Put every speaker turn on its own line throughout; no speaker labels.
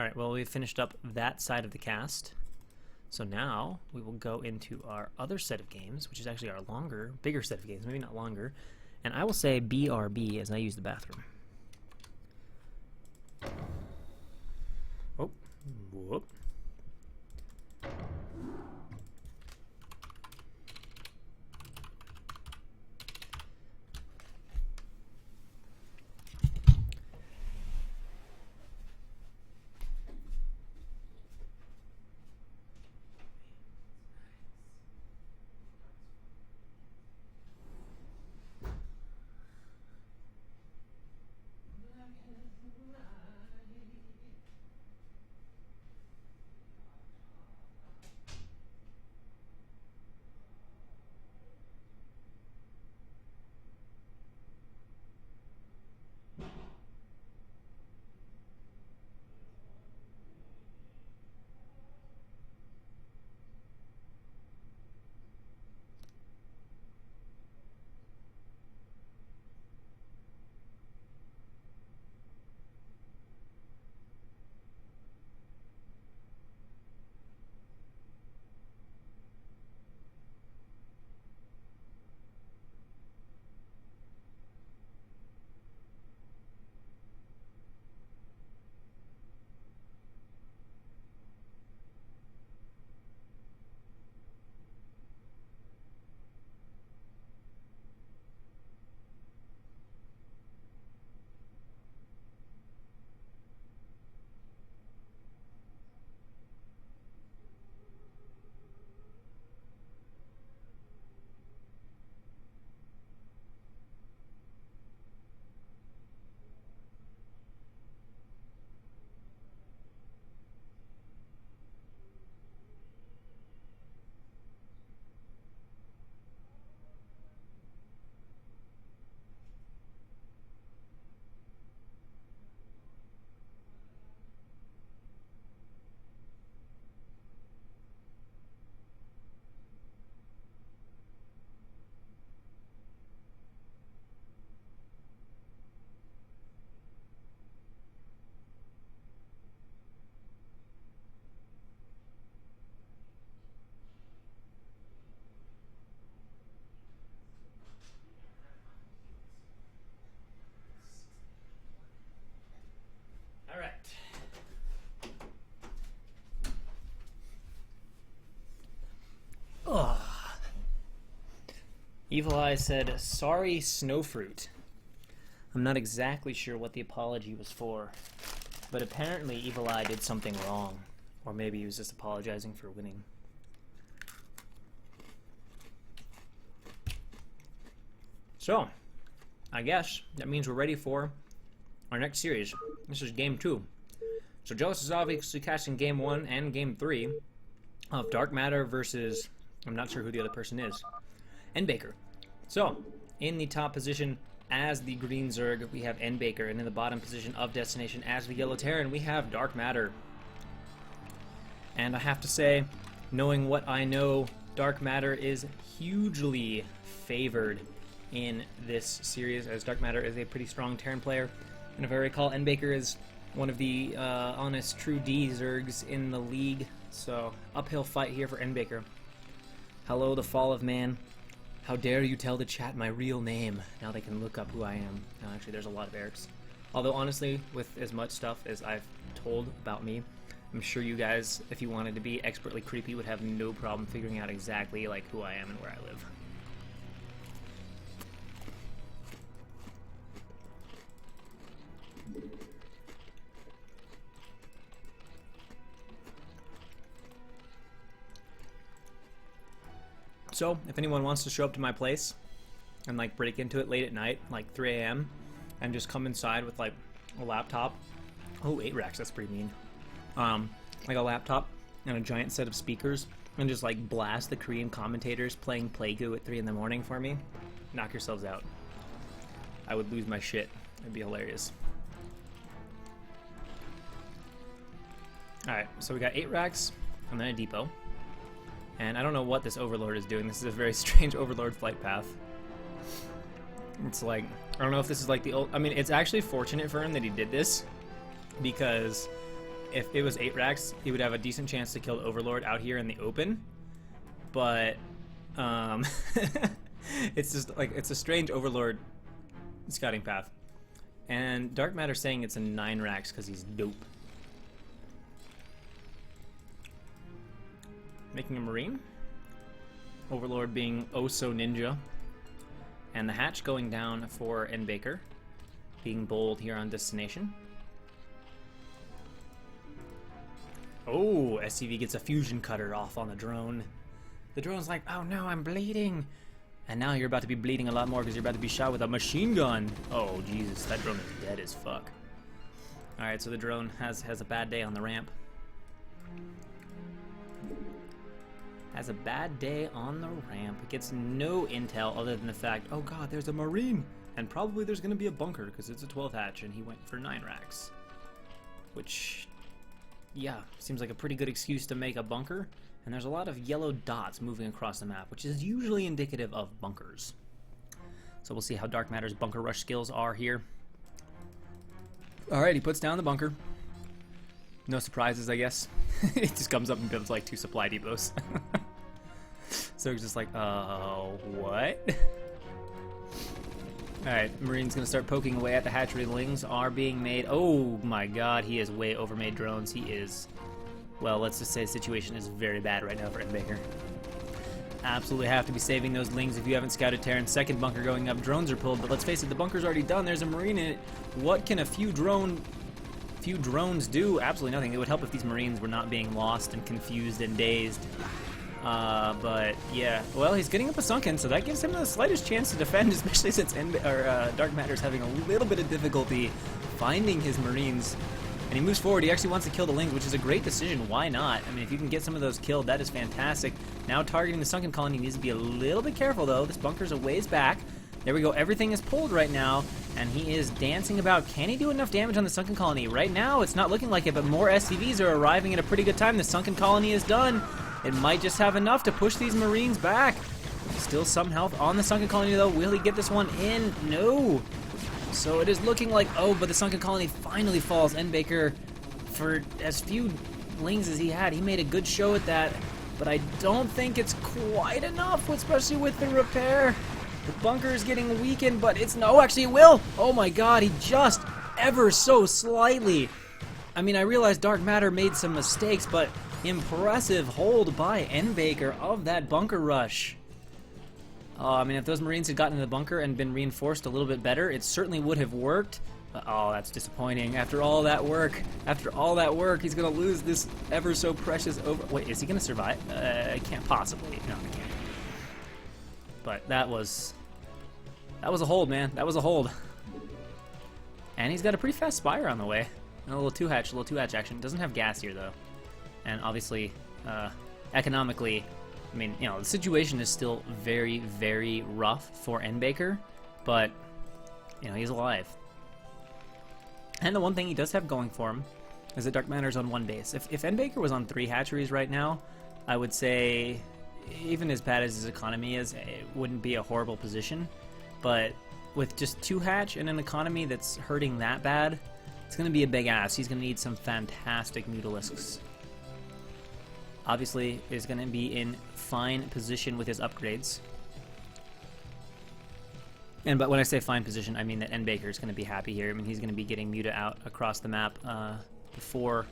Alright, well, we've finished up that side of the cast. So now we will go into our other set of games, which is actually our longer, bigger set of games, maybe not longer. And I will say BRB as I use the bathroom. Oh, whoop. Evil Eye said, "Sorry, Snowfruit." I'm not exactly sure what the apology was for, but apparently Evil Eye did something wrong. Or maybe he was just apologizing for winning. So, I guess that means we're ready for our next series. This is Game 2. So Jealous is obviously casting Game 1 and Game 3 of Dark Matter versus, I'm not sure who the other person is, N. Baker. So, in the top position as the Green Zerg, we have N. Baker, and in the bottom position of Destination as the Yellow Terran, we have Dark Matter. And I have to say, knowing what I know, Dark Matter is hugely favored in this series, as Dark Matter is a pretty strong Terran player. And if I recall, N. Baker is one of the honest, true D Zergs in the league. So, uphill fight here for N. Baker. Hello, the fall of man. How dare you tell the chat my real name? Now they can look up who I am. No, actually, there's a lot of Erics. Although, honestly, with as much stuff as I've told about me, I'm sure you guys, if you wanted to be expertly creepy, would have no problem figuring out exactly like who I am and where I live. So, if anyone wants to show up to my place and like break into it late at night, like 3 a.m., and just come inside with like a laptop. Oh, 8 racks, that's pretty mean. Like a laptop and a giant set of speakers, and just like blast the Korean commentators playing Playgoo at 3 in the morning for me, knock yourselves out. I would lose my shit. It'd be hilarious. Alright, so we got 8 racks and then a depot. And I don't know what this Overlord is doing. This is a very strange Overlord flight path. It's like, I don't know if this is like the old... I mean, it's actually fortunate for him that he did this, because if it was 8 racks, he would have a decent chance to kill the Overlord out here in the open. But it's just like, it's a strange Overlord scouting path. And Dark Matter's saying it's a 9 racks because he's dope. Making a Marine. Overlord being oh so ninja. And the hatch going down for N Baker. Being bold here on destination. Oh, SCV gets a fusion cutter off on the drone. The drone's like, oh no, I'm bleeding. And now you're about to be bleeding a lot more because you're about to be shot with a machine gun. Oh, Jesus, that drone is dead as fuck. Alright, so the drone has a bad day on the ramp. Has a bad day on the ramp. It gets no intel other than the fact, oh god, there's a Marine. And probably there's going to be a bunker because it's a 12 hatch and he went for 9 racks. Which, yeah, seems like a pretty good excuse to make a bunker. And there's a lot of yellow dots moving across the map, which is usually indicative of bunkers. So we'll see how Dark Matter's bunker rush skills are here. Alright, he puts down the bunker. No surprises, I guess. It just comes up and builds like 2 supply depots. So he's just like, what? Alright, Marine's gonna start poking away at the hatchery. Lings are being made. Oh my god, he has way overmade drones. He is, well, let's just say the situation is very bad right now for N Baker. Absolutely have to be saving those Lings if you haven't scouted Terran's second bunker going up. Drones are pulled, but let's face it, the bunker's already done. There's a Marine in it. What can a few drones do? Absolutely nothing. It would help if these Marines were not being lost and confused and dazed. But yeah, well, he's getting up a sunken, so that gives him the slightest chance to defend, especially since Dark Matter's having a little bit of difficulty finding his Marines. And he moves forward. He actually wants to kill the Lings, which is a great decision. Why not? I mean, if you can get some of those killed, that is fantastic. Now targeting the sunken colony, needs to be a little bit careful, though. This bunker's a ways back. There we go. Everything is pulled right now, and he is dancing about. Can he do enough damage on the sunken colony? Right now, it's not looking like it, but more SCVs are arriving at a pretty good time. The sunken colony is done. It might just have enough to push these Marines back. Still some health on the sunken colony, though. Will he get this one in? No. So it is looking like, oh, but the sunken colony finally falls. N Baker, for as few Lings as he had, he made a good show at that. But I don't think it's quite enough, especially with the repair. The bunker is getting weakened, but it's no, actually it will. Oh my god, he just ever so slightly. I mean, I realize Dark Matter made some mistakes, but impressive hold by N Baker of that bunker rush. I mean, if those Marines had gotten in the bunker and been reinforced a little bit better, it certainly would have worked. But, oh, that's disappointing. After all that work, he's going to lose this ever so precious Wait, is he going to survive? I can't possibly. No, I can't. But that was a hold, man. That was a hold. And he's got a pretty fast Spire on the way. And a little two-hatch action. Doesn't have gas here, though. And obviously, economically, I mean, you know, the situation is still very, very rough for N Baker, but, you know, he's alive. And the one thing he does have going for him is that Dark Matter's on 1 base. If N Baker was on 3 hatcheries right now, I would say, even as bad as his economy is, it wouldn't be a horrible position. But with just 2 hatch and an economy that's hurting that bad, it's going to be a big ass. He's going to need some fantastic Mutalisks. Obviously, is going to be in fine position with his upgrades. But when I say fine position, I mean that N Baker is going to be happy here. I mean, he's going to be getting Muta out across the map before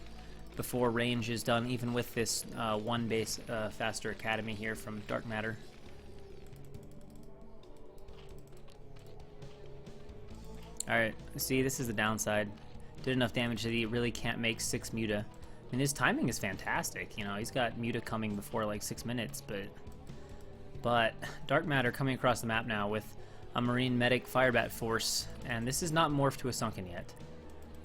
range is done, even with this 1 base faster academy here from Dark Matter. Alright, see, this is the downside. Did enough damage that he really can't make 6 Muta. And his timing is fantastic, you know, he's got Muta coming before like 6 minutes, but Dark Matter coming across the map now with a Marine Medic Firebat force, and this is not morphed to a sunken yet.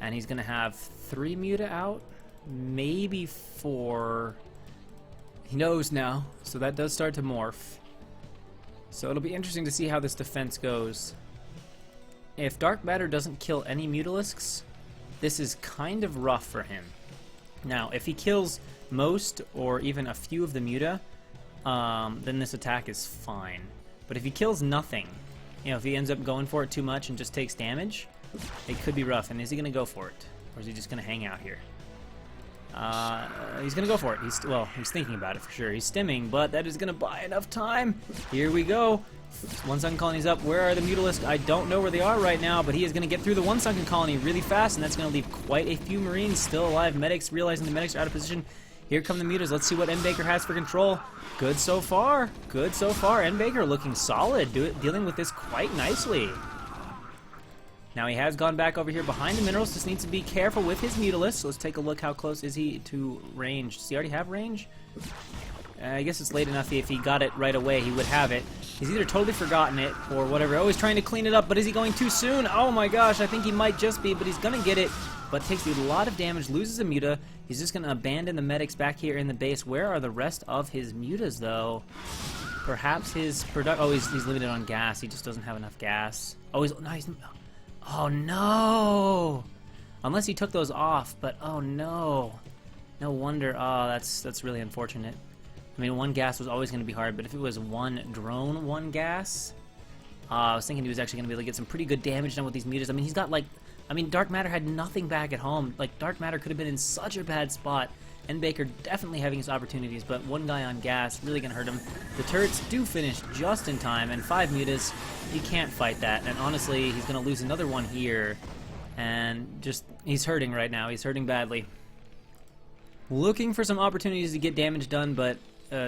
And he's gonna have 3 Muta out, maybe 4. He knows now, so that does start to morph. So it'll be interesting to see how this defense goes. If Dark Matter doesn't kill any Mutalisks, this is kind of rough for him. Now, if he kills most or even a few of the Muta, then this attack is fine. But if he kills nothing, you know, if he ends up going for it too much and just takes damage, it could be rough. And is he going to go for it? Or is he just going to hang out here? He's gonna go for it. He's thinking about it for sure. He's stimming, but that is gonna buy enough time. Here we go. One sunken colony's up. Where are the Mutalisks? I don't know where they are right now, but he is gonna get through the one sunken colony really fast, and that's gonna leave quite a few Marines still alive. Medics, realizing the medics are out of position. Here come the Mutas. Let's see what N-Baker has for control. Good so far. Good so far. N-Baker looking solid, dealing with this quite nicely. Now he has gone back over here behind the minerals. Just needs to be careful with his Mutalisks. Let's take a look. How close is he to range? Does he already have range? I guess it's late enough. If he got it right away, he would have it. He's either totally forgotten it or whatever. Always trying to clean it up, but is he going too soon? Oh my gosh, I think he might just be, but he's going to get it. But takes a lot of damage, loses a Muta. He's just going to abandon the medics back here in the base. Where are the rest of his Mutas, though? Perhaps his oh, he's limited on gas. He just doesn't have enough gas. Oh, he's nice. Oh no! Unless he took those off, but oh no. No wonder. Oh, that's really unfortunate. I mean, one gas was always going to be hard, but if it was one drone, one gas, I was thinking he was actually going to be able to get some pretty good damage done with these Mutas. I mean, he's got like, Dark Matter had nothing back at home. Like, Dark Matter could have been in such a bad spot. And Baker definitely having his opportunities, but one guy on gas really going to hurt him. The turrets do finish just in time, and 5 Mutas, you can't fight that. And honestly, he's going to lose another one here. And just, he's hurting right now. He's hurting badly. Looking for some opportunities to get damage done, but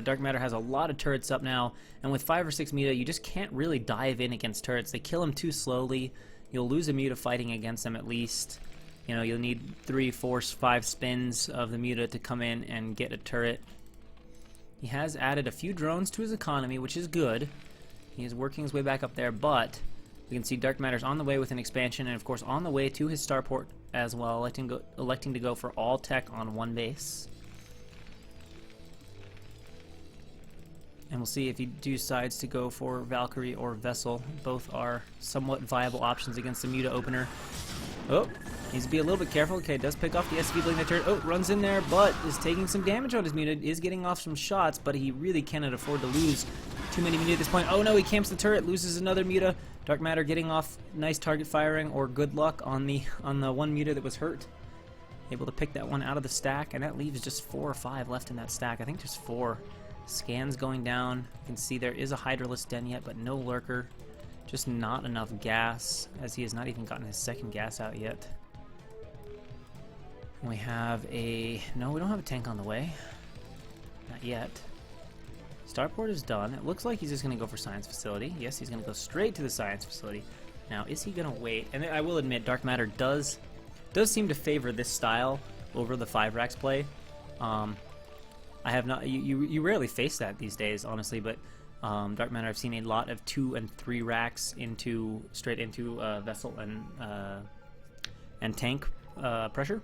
Dark Matter has a lot of turrets up now. And with 5 or 6 Muta, you just can't really dive in against turrets. They kill him too slowly. You'll lose a Muta fighting against them at least. You know, you'll need 3, 4, 5 spins of the Muta to come in and get a turret. He has added a few drones to his economy, which is good. He is working his way back up there, but we can see Dark Matter's on the way with an expansion, and of course on the way to his starport as well, electing to go for all tech on one base. And we'll see if he decides to go for Valkyrie or Vessel. Both are somewhat viable options against the Muta opener. Oh, needs to be a little bit careful. Okay, does pick off the SV blowing that turret. Oh, runs in there, but is taking some damage on his Muta. Is getting off some shots, but he really cannot afford to lose too many Muta at this point. Oh no, he camps the turret, loses another Muta. Dark Matter getting off nice target firing or good luck on the one Muta that was hurt. Able to pick that one out of the stack, and that leaves just 4 or 5 left in that stack. I think just 4. Scans going down. You can see there is a Hydralisk den yet, but no Lurker. Just not enough gas, as he has not even gotten his second gas out yet. We have a... No, we don't have a tank on the way. Not yet. Starport is done. It looks like he's just going to go for Science Facility. Yes, he's going to go straight to the Science Facility. Now, is he going to wait? And I will admit, Dark Matter does seem to favor this style over the 5 racks play. I have not... You rarely face that these days, honestly, but... Dark Matter, I've seen a lot of 2 and 3 racks straight into Vessel and tank pressure,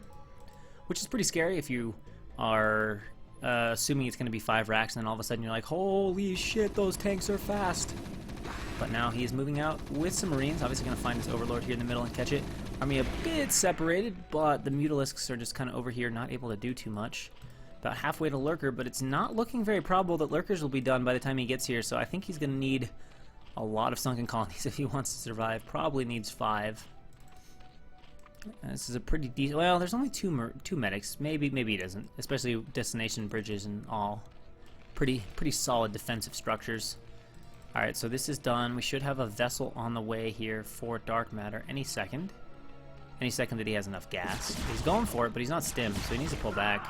which is pretty scary if you are assuming it's going to be 5 racks, and then all of a sudden you're like, holy shit, those tanks are fast. But now he is moving out with some Marines, obviously going to find his Overlord here in the middle and catch it. Army a bit separated, but the Mutalisks are just kind of over here, not able to do too much. About halfway to Lurker, but it's not looking very probable that Lurkers will be done by the time he gets here, so I think he's going to need a lot of sunken colonies if he wants to survive. Probably needs 5. This is a pretty decent... Well, there's only two medics. Maybe he doesn't, especially destination bridges and all. Pretty solid defensive structures. Alright, so this is done. We should have a Vessel on the way here for Dark Matter any second. Any second that he has enough gas. He's going for it, but he's not stimmed, so he needs to pull back.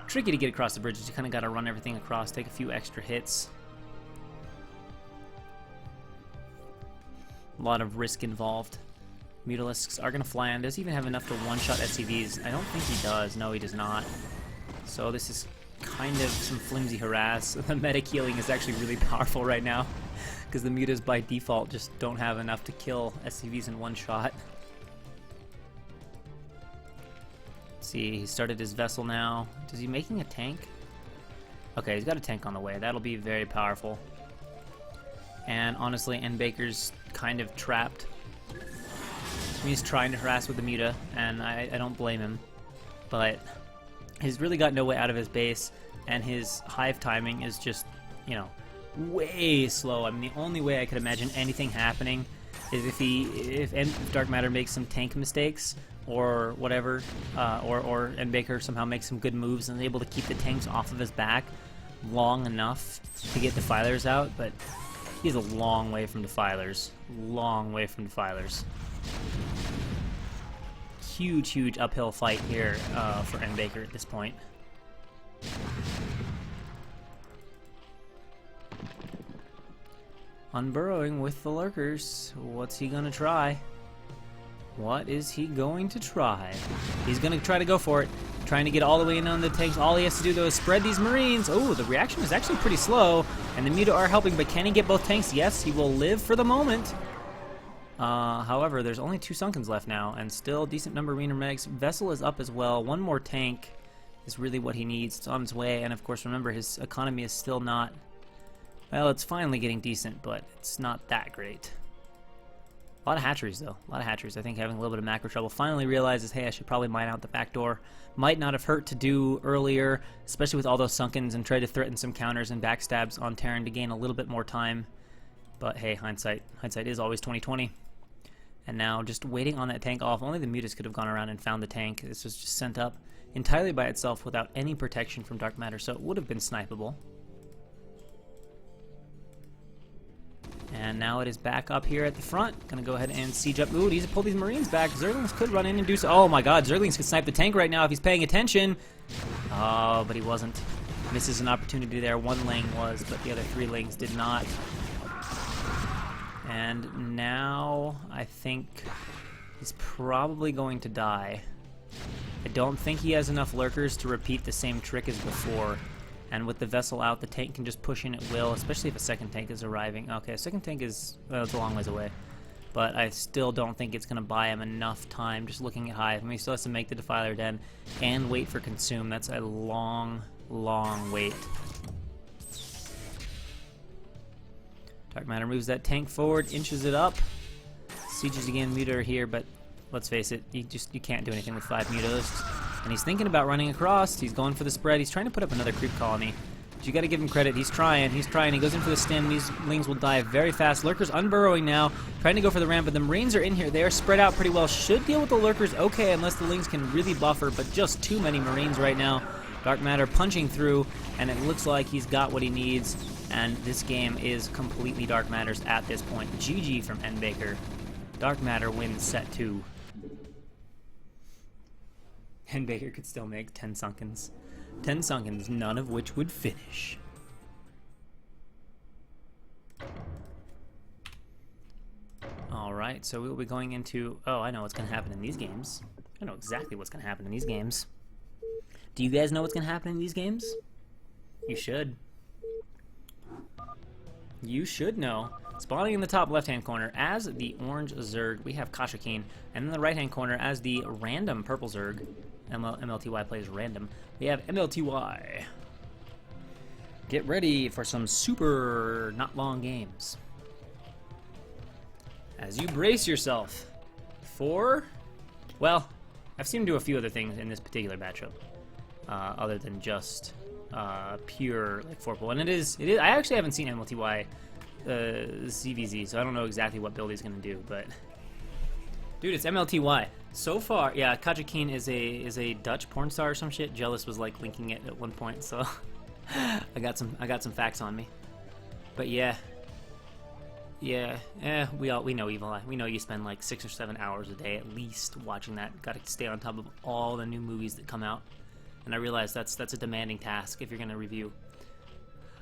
Tricky to get across the bridges. You kind of got to run everything across, take a few extra hits. A lot of risk involved. Mutalisks are going to fly on. Does he even have enough to one-shot SCVs? I don't think he does. No, he does not. So this is kind of some flimsy harass. The medic healing is actually really powerful right now because the Mutas by default just don't have enough to kill SCVs in one shot. See, he started his Vessel now. Is he making a tank? Okay, he's got a tank on the way. That'll be very powerful. And honestly, N-Baker's kind of trapped. He's trying to harass with the Muta, and I don't blame him. But he's really got no way out of his base, and his hive timing is just, you know, way slow. I mean, the only way I could imagine anything happening is if Dark Matter makes some tank mistakes,
or whatever, or Baker somehow makes some good moves and is able to keep the tanks off of his back long enough to get Defilers out, but he's a long way from Defilers. Long way from Defilers. Huge uphill fight here for Baker at this point. Unburrowing with the lurkers. What's he gonna try? What is he going to try? He's gonna try to go for it. Trying to get all the way in on the tanks. All he has to do though is spread these Marines. Oh, the reaction is actually pretty slow. And the Muta are helping, but can he get both tanks? Yes, he will live for the moment. However, there's only 2 Sunkens left now, and still decent number of Mariner Medics. Vessel is up as well. 1 more tank is really what he needs. It's on its way, and of course, remember, his economy is still not... Well, it's finally getting decent, but it's not that great. A lot of hatcheries, though. A lot of hatcheries. I think having a little bit of macro trouble. Finally realizes, hey, I should probably mine out the back door. Might not have hurt to do earlier, especially with all those Sunkens, and try to threaten some counters and backstabs on Terran to gain a little bit more time. But hey, hindsight is always 20/20. And now just waiting on that tank off. Only the Mutas could have gone around and found the tank. This was just sent up entirely by itself without any protection from dark matter, so it would have been snipeable. And now it is back up here at the front. Gonna go ahead and siege up. Ooh, needs to pull these Marines back. Zerglings could run in and do so. Oh my god, Zerglings could snipe the tank right now if he's paying attention. Oh, but he wasn't. Misses an opportunity there. 1 Ling was, but the other 3 Lings did not. And now I think he's probably going to die. I don't think he has enough lurkers to repeat the same trick as before. And with the vessel out, the tank can just push in at will, especially if a second tank is arriving. Okay, a second tank is, well, it's a long ways away. But I still don't think it's going to buy him enough time just looking at Hive. I mean, he still has to make the Defiler Den and wait for Consume. That's a long wait. Dark Matter moves that tank forward, inches it up. Sieges again, Muta are here, but let's face it, you can't do anything with 5 Mutas. And he's thinking about running across. He's going for the spread. He's trying to put up another creep colony. But you got to give him credit. He's trying. He goes in for the stem. These Lings will die very fast. Lurkers unburrowing now, trying to go for the ramp, but the Marines are in here. They are spread out pretty well. Should deal with the Lurkers okay, unless the Lings can really buffer, but just too many Marines right now. Dark Matter punching through, and it looks like he's got what he needs. And this game is completely Dark Matter's at this point. GG from Baker. Dark Matter wins set 2. Baker could still make 10 Sunkens. 10 Sunkens, none of which would finish. Alright, so we'll be going into... Oh, I know what's going to happen in these games. I know exactly what's going to happen in these games. Do you guys know what's going to happen in these games? You should. You should know. Spawning in the top left-hand corner as the orange Zerg, we have Kashyyyk, and in the right-hand corner as the random purple Zerg, MLTY plays random, we have MLTY. Get ready for some super not long games. As you brace yourself for, well, I've seen him do a few other things in this particular matchup, other than just pure like 4-pull, and it is. I actually haven't seen MLTY CVZ, so I don't know exactly what build he's gonna do, but dude, it's MLTY. So far, yeah, Kashyyyk is a Dutch porn star or some shit. Jealous was like linking it at one point, so I got some facts on me. But yeah, we know Evil Eye. We know you spend like 6 or 7 hours a day at least watching that. Got to stay on top of all the new movies that come out, and I realize that's a demanding task if you're gonna review.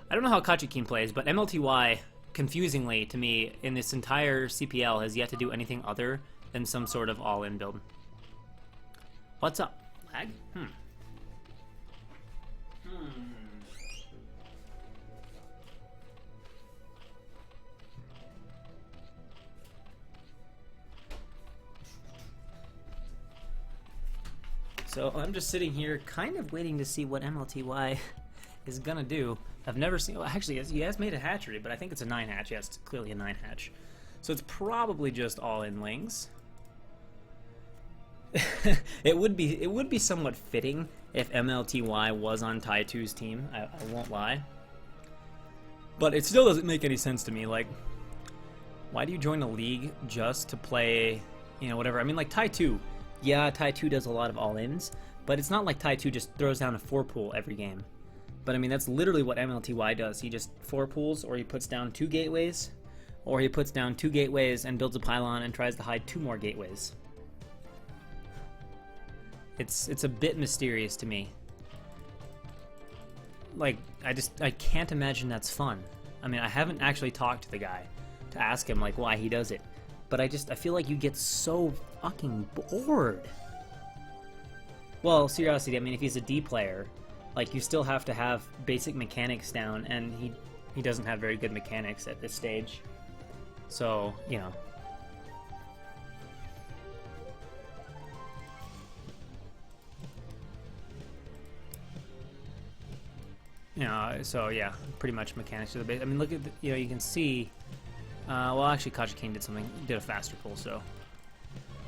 I don't know how Kashyyyk plays, but MLTY, confusingly to me, in this entire CPL has yet to do anything other than some sort of all-in build. What's up? Lag? So I'm just sitting here kind of waiting to see what MLTY is gonna do. I've never seen, well, actually he has made a hatchery, but I think it's a 9 hatch. Yes, it's clearly a 9 hatch. So it's probably just all-in Lings. It would be somewhat fitting if MLTY was on Tai2's team. I won't lie. But it still doesn't make any sense to me. Like, why do you join a league just to play, you know, whatever? I mean, like Tai2, Yeah, Tai 2 does a lot of all-ins, but it's not like Tai 2 just throws down a 4-pool every game. But I mean, that's literally what MLTY does. He just 4-pools, or he puts down 2 gateways, or he puts down 2 gateways and builds a pylon and tries to hide 2 more gateways. It's a bit mysterious to me. Like, I can't imagine that's fun. I mean, I haven't actually talked to the guy to ask him, like, why he does it. But I feel like you get so fucking bored. Well, seriously, I mean, if he's a D player, like, you still have to have basic mechanics down, and he doesn't have very good mechanics at this stage. So, you know. You know, so yeah, pretty much mechanics to the base. I mean, look at, you know, you can see, well, actually, Coach-Pupil did a faster pull, so.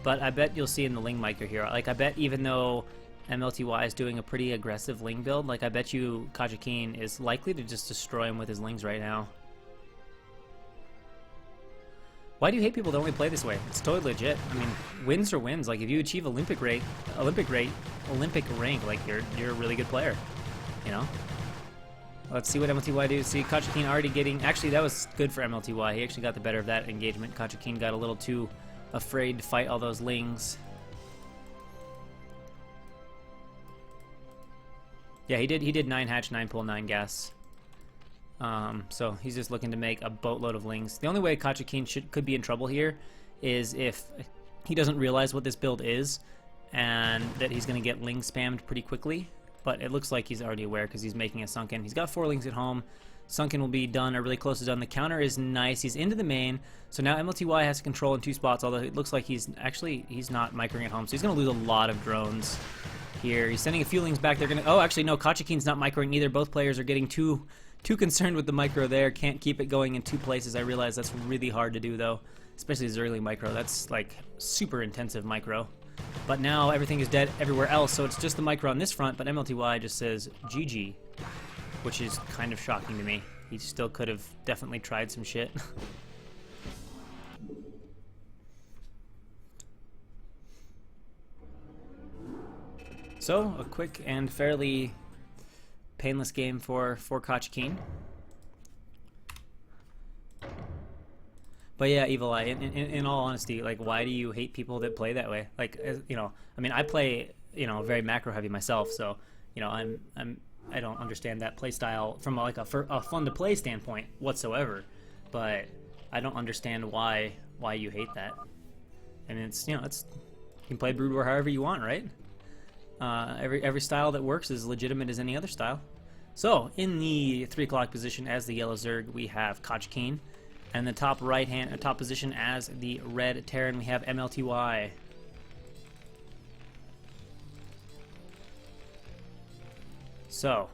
But I bet you'll see in the Ling micro here, like, I bet even though MLTY is doing a pretty aggressive Ling build, like, I bet you Coach-Pupil is likely to just destroy him with his Lings right now. Why do you hate people that only play this way? It's totally legit. I mean, wins are wins. Like, if you achieve Olympic rank, like, you're a really good player, you know? Let's see what MLTY do. See, Coach-Pupil already getting... Actually, that was good for MLTY. He actually got the better of that engagement. Coach-Pupil got a little too afraid to fight all those Lings. Yeah, he did 9 hatch, 9 pull, 9 gas. So he's just looking to make a boatload of Lings. The only way Coach-Pupil could be in trouble here is if he doesn't realize what this build is and that he's going to get Ling spammed pretty quickly. But it looks like he's already aware because he's making a Sunken. He's got 4 Lings at home. Sunken will be done or really close to done. The counter is nice. He's into the main. So now MLTY has to control in 2 spots, although it looks like he's not microing at home. So he's going to lose a lot of drones here. He's sending a few Lings back. They're going to... Oh, actually, no. Coach-Pupil's not microing either. Both players are getting too concerned with the micro there. Can't keep it going in 2 places. I realize that's really hard to do, though. Especially his early micro. That's, like, super intensive micro. But now everything is dead everywhere else, so it's just the micro on this front, but MLTY just says GG, which is kind of shocking to me. He still could have definitely tried some shit. So, a quick and fairly painless game for Coach-Pupil. But yeah, Evil Eye, in all honesty, like, why do you hate people that play that way? Like, you know, I mean, I play, you know, very macro heavy myself, so, you know, I don't understand that play style from like a fun to play standpoint whatsoever. But I don't understand why you hate that. And it's, you know, you can play Brood War however you want, right? Every style that works is legitimate as any other style. So in the 3 o'clock position as the yellow Zerg, we have Coach-Pupil. And the top top position as the red Terran, we have MLTY. So,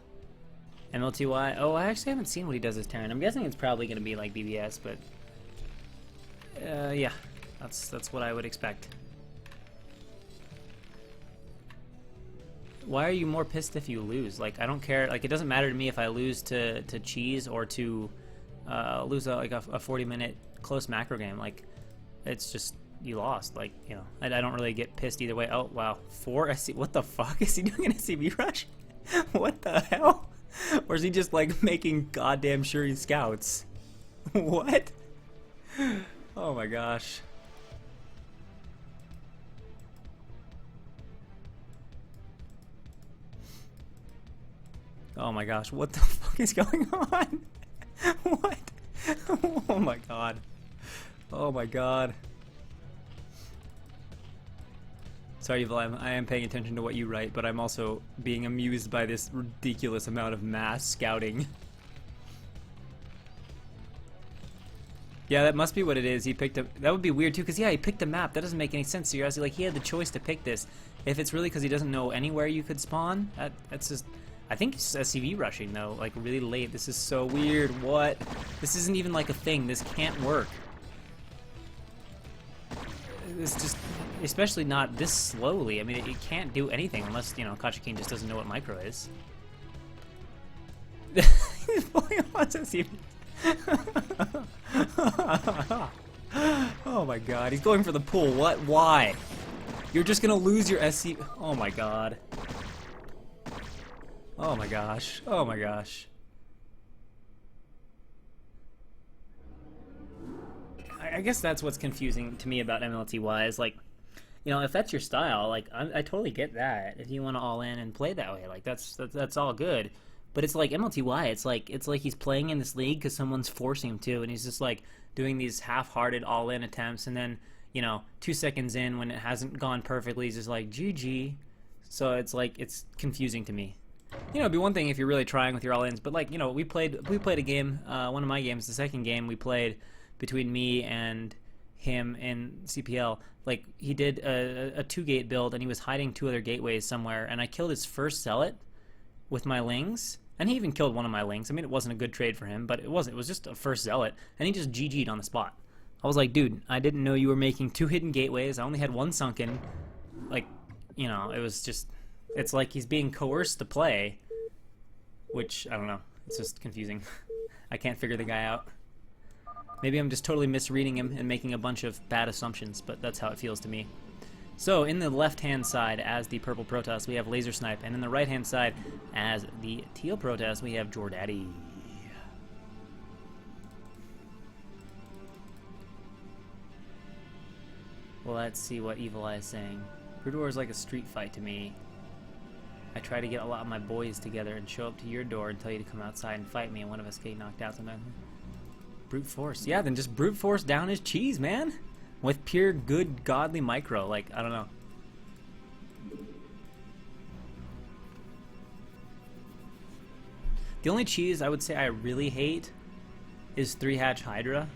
MLTY. Oh, I actually haven't seen what he does as Terran. I'm guessing it's probably going to be like BBS, but yeah, that's what I would expect. Why are you more pissed if you lose? Like, I don't care. Like, it doesn't matter to me if I lose to Cheese or to lose a 40-minute close macro game. Like, it's just, you lost. Like, you know, I don't really get pissed either way. Oh, wow. 4 SC. What the fuck? Is he doing an SCV rush? What the hell? Or is he just, like, making goddamn sure he scouts? What? Oh my gosh. Oh my gosh, what the fuck is going on? What? Oh my god. Oh my god. Sorry, Vlad, I am paying attention to what you write, but I'm also being amused by this ridiculous amount of mass scouting. Yeah, that must be what it is. He picked up. That would be weird too, because yeah, he picked a map. That doesn't make any sense. Seriously, like, he had the choice to pick this. If it's really because he doesn't know anywhere you could spawn, that's just. I think it's SCV rushing though, like really late. This is so weird. What? This isn't even like a thing. This can't work. This just, especially not this slowly. I mean, it can't do anything unless, you know, Coach-Pupil just doesn't know what micro is. He's pulling on SCV. Oh my god, he's going for the pull. What? Why? You're just gonna lose your SC. Oh my god. Oh my gosh. Oh my gosh. I guess that's what's confusing to me about MLTY is like, you know, if that's your style, like I totally get that. If you want to all in and play that way, like that's all good. But it's like MLTY. It's like he's playing in this league because someone's forcing him to, and he's just like doing these half-hearted all-in attempts, and then, you know, 2 seconds in when it hasn't gone perfectly, he's just like GG. So it's like it's confusing to me. You know, it'd be one thing if you're really trying with your all-ins, but like, you know, we played a game, one of my games, the second game we played between me and him in CPL. Like, he did a 2-gate build, and he was hiding 2 other gateways somewhere, and I killed his first zealot with my lings, and he even killed one of my lings. I mean, it wasn't a good trade for him, but it wasn't. It was just a first zealot, and he just GG'd on the spot. I was like, dude, I didn't know you were making 2 hidden gateways. I only had 1 sunken. Like, you know, it was just, it's like he's being coerced to play, which, I don't know. It's just confusing. I can't figure the guy out. Maybe I'm just totally misreading him and making a bunch of bad assumptions, but that's how it feels to me. So, in the left-hand side, as the purple Protoss, we have Laser Snipe, and in the right-hand side, as the teal Protoss, we have Jordaddy. Well, let's see what Evil Eye is saying. Brood War is like a street fight to me. I try to get a lot of my boys together and show up to your door and tell you to come outside and fight me, and one of us get knocked out sometimes. Brute force. Yeah, then just brute force down his cheese, man. With pure good godly micro. Like, I don't know. The only cheese I would say I really hate is 3-hatch Hydra.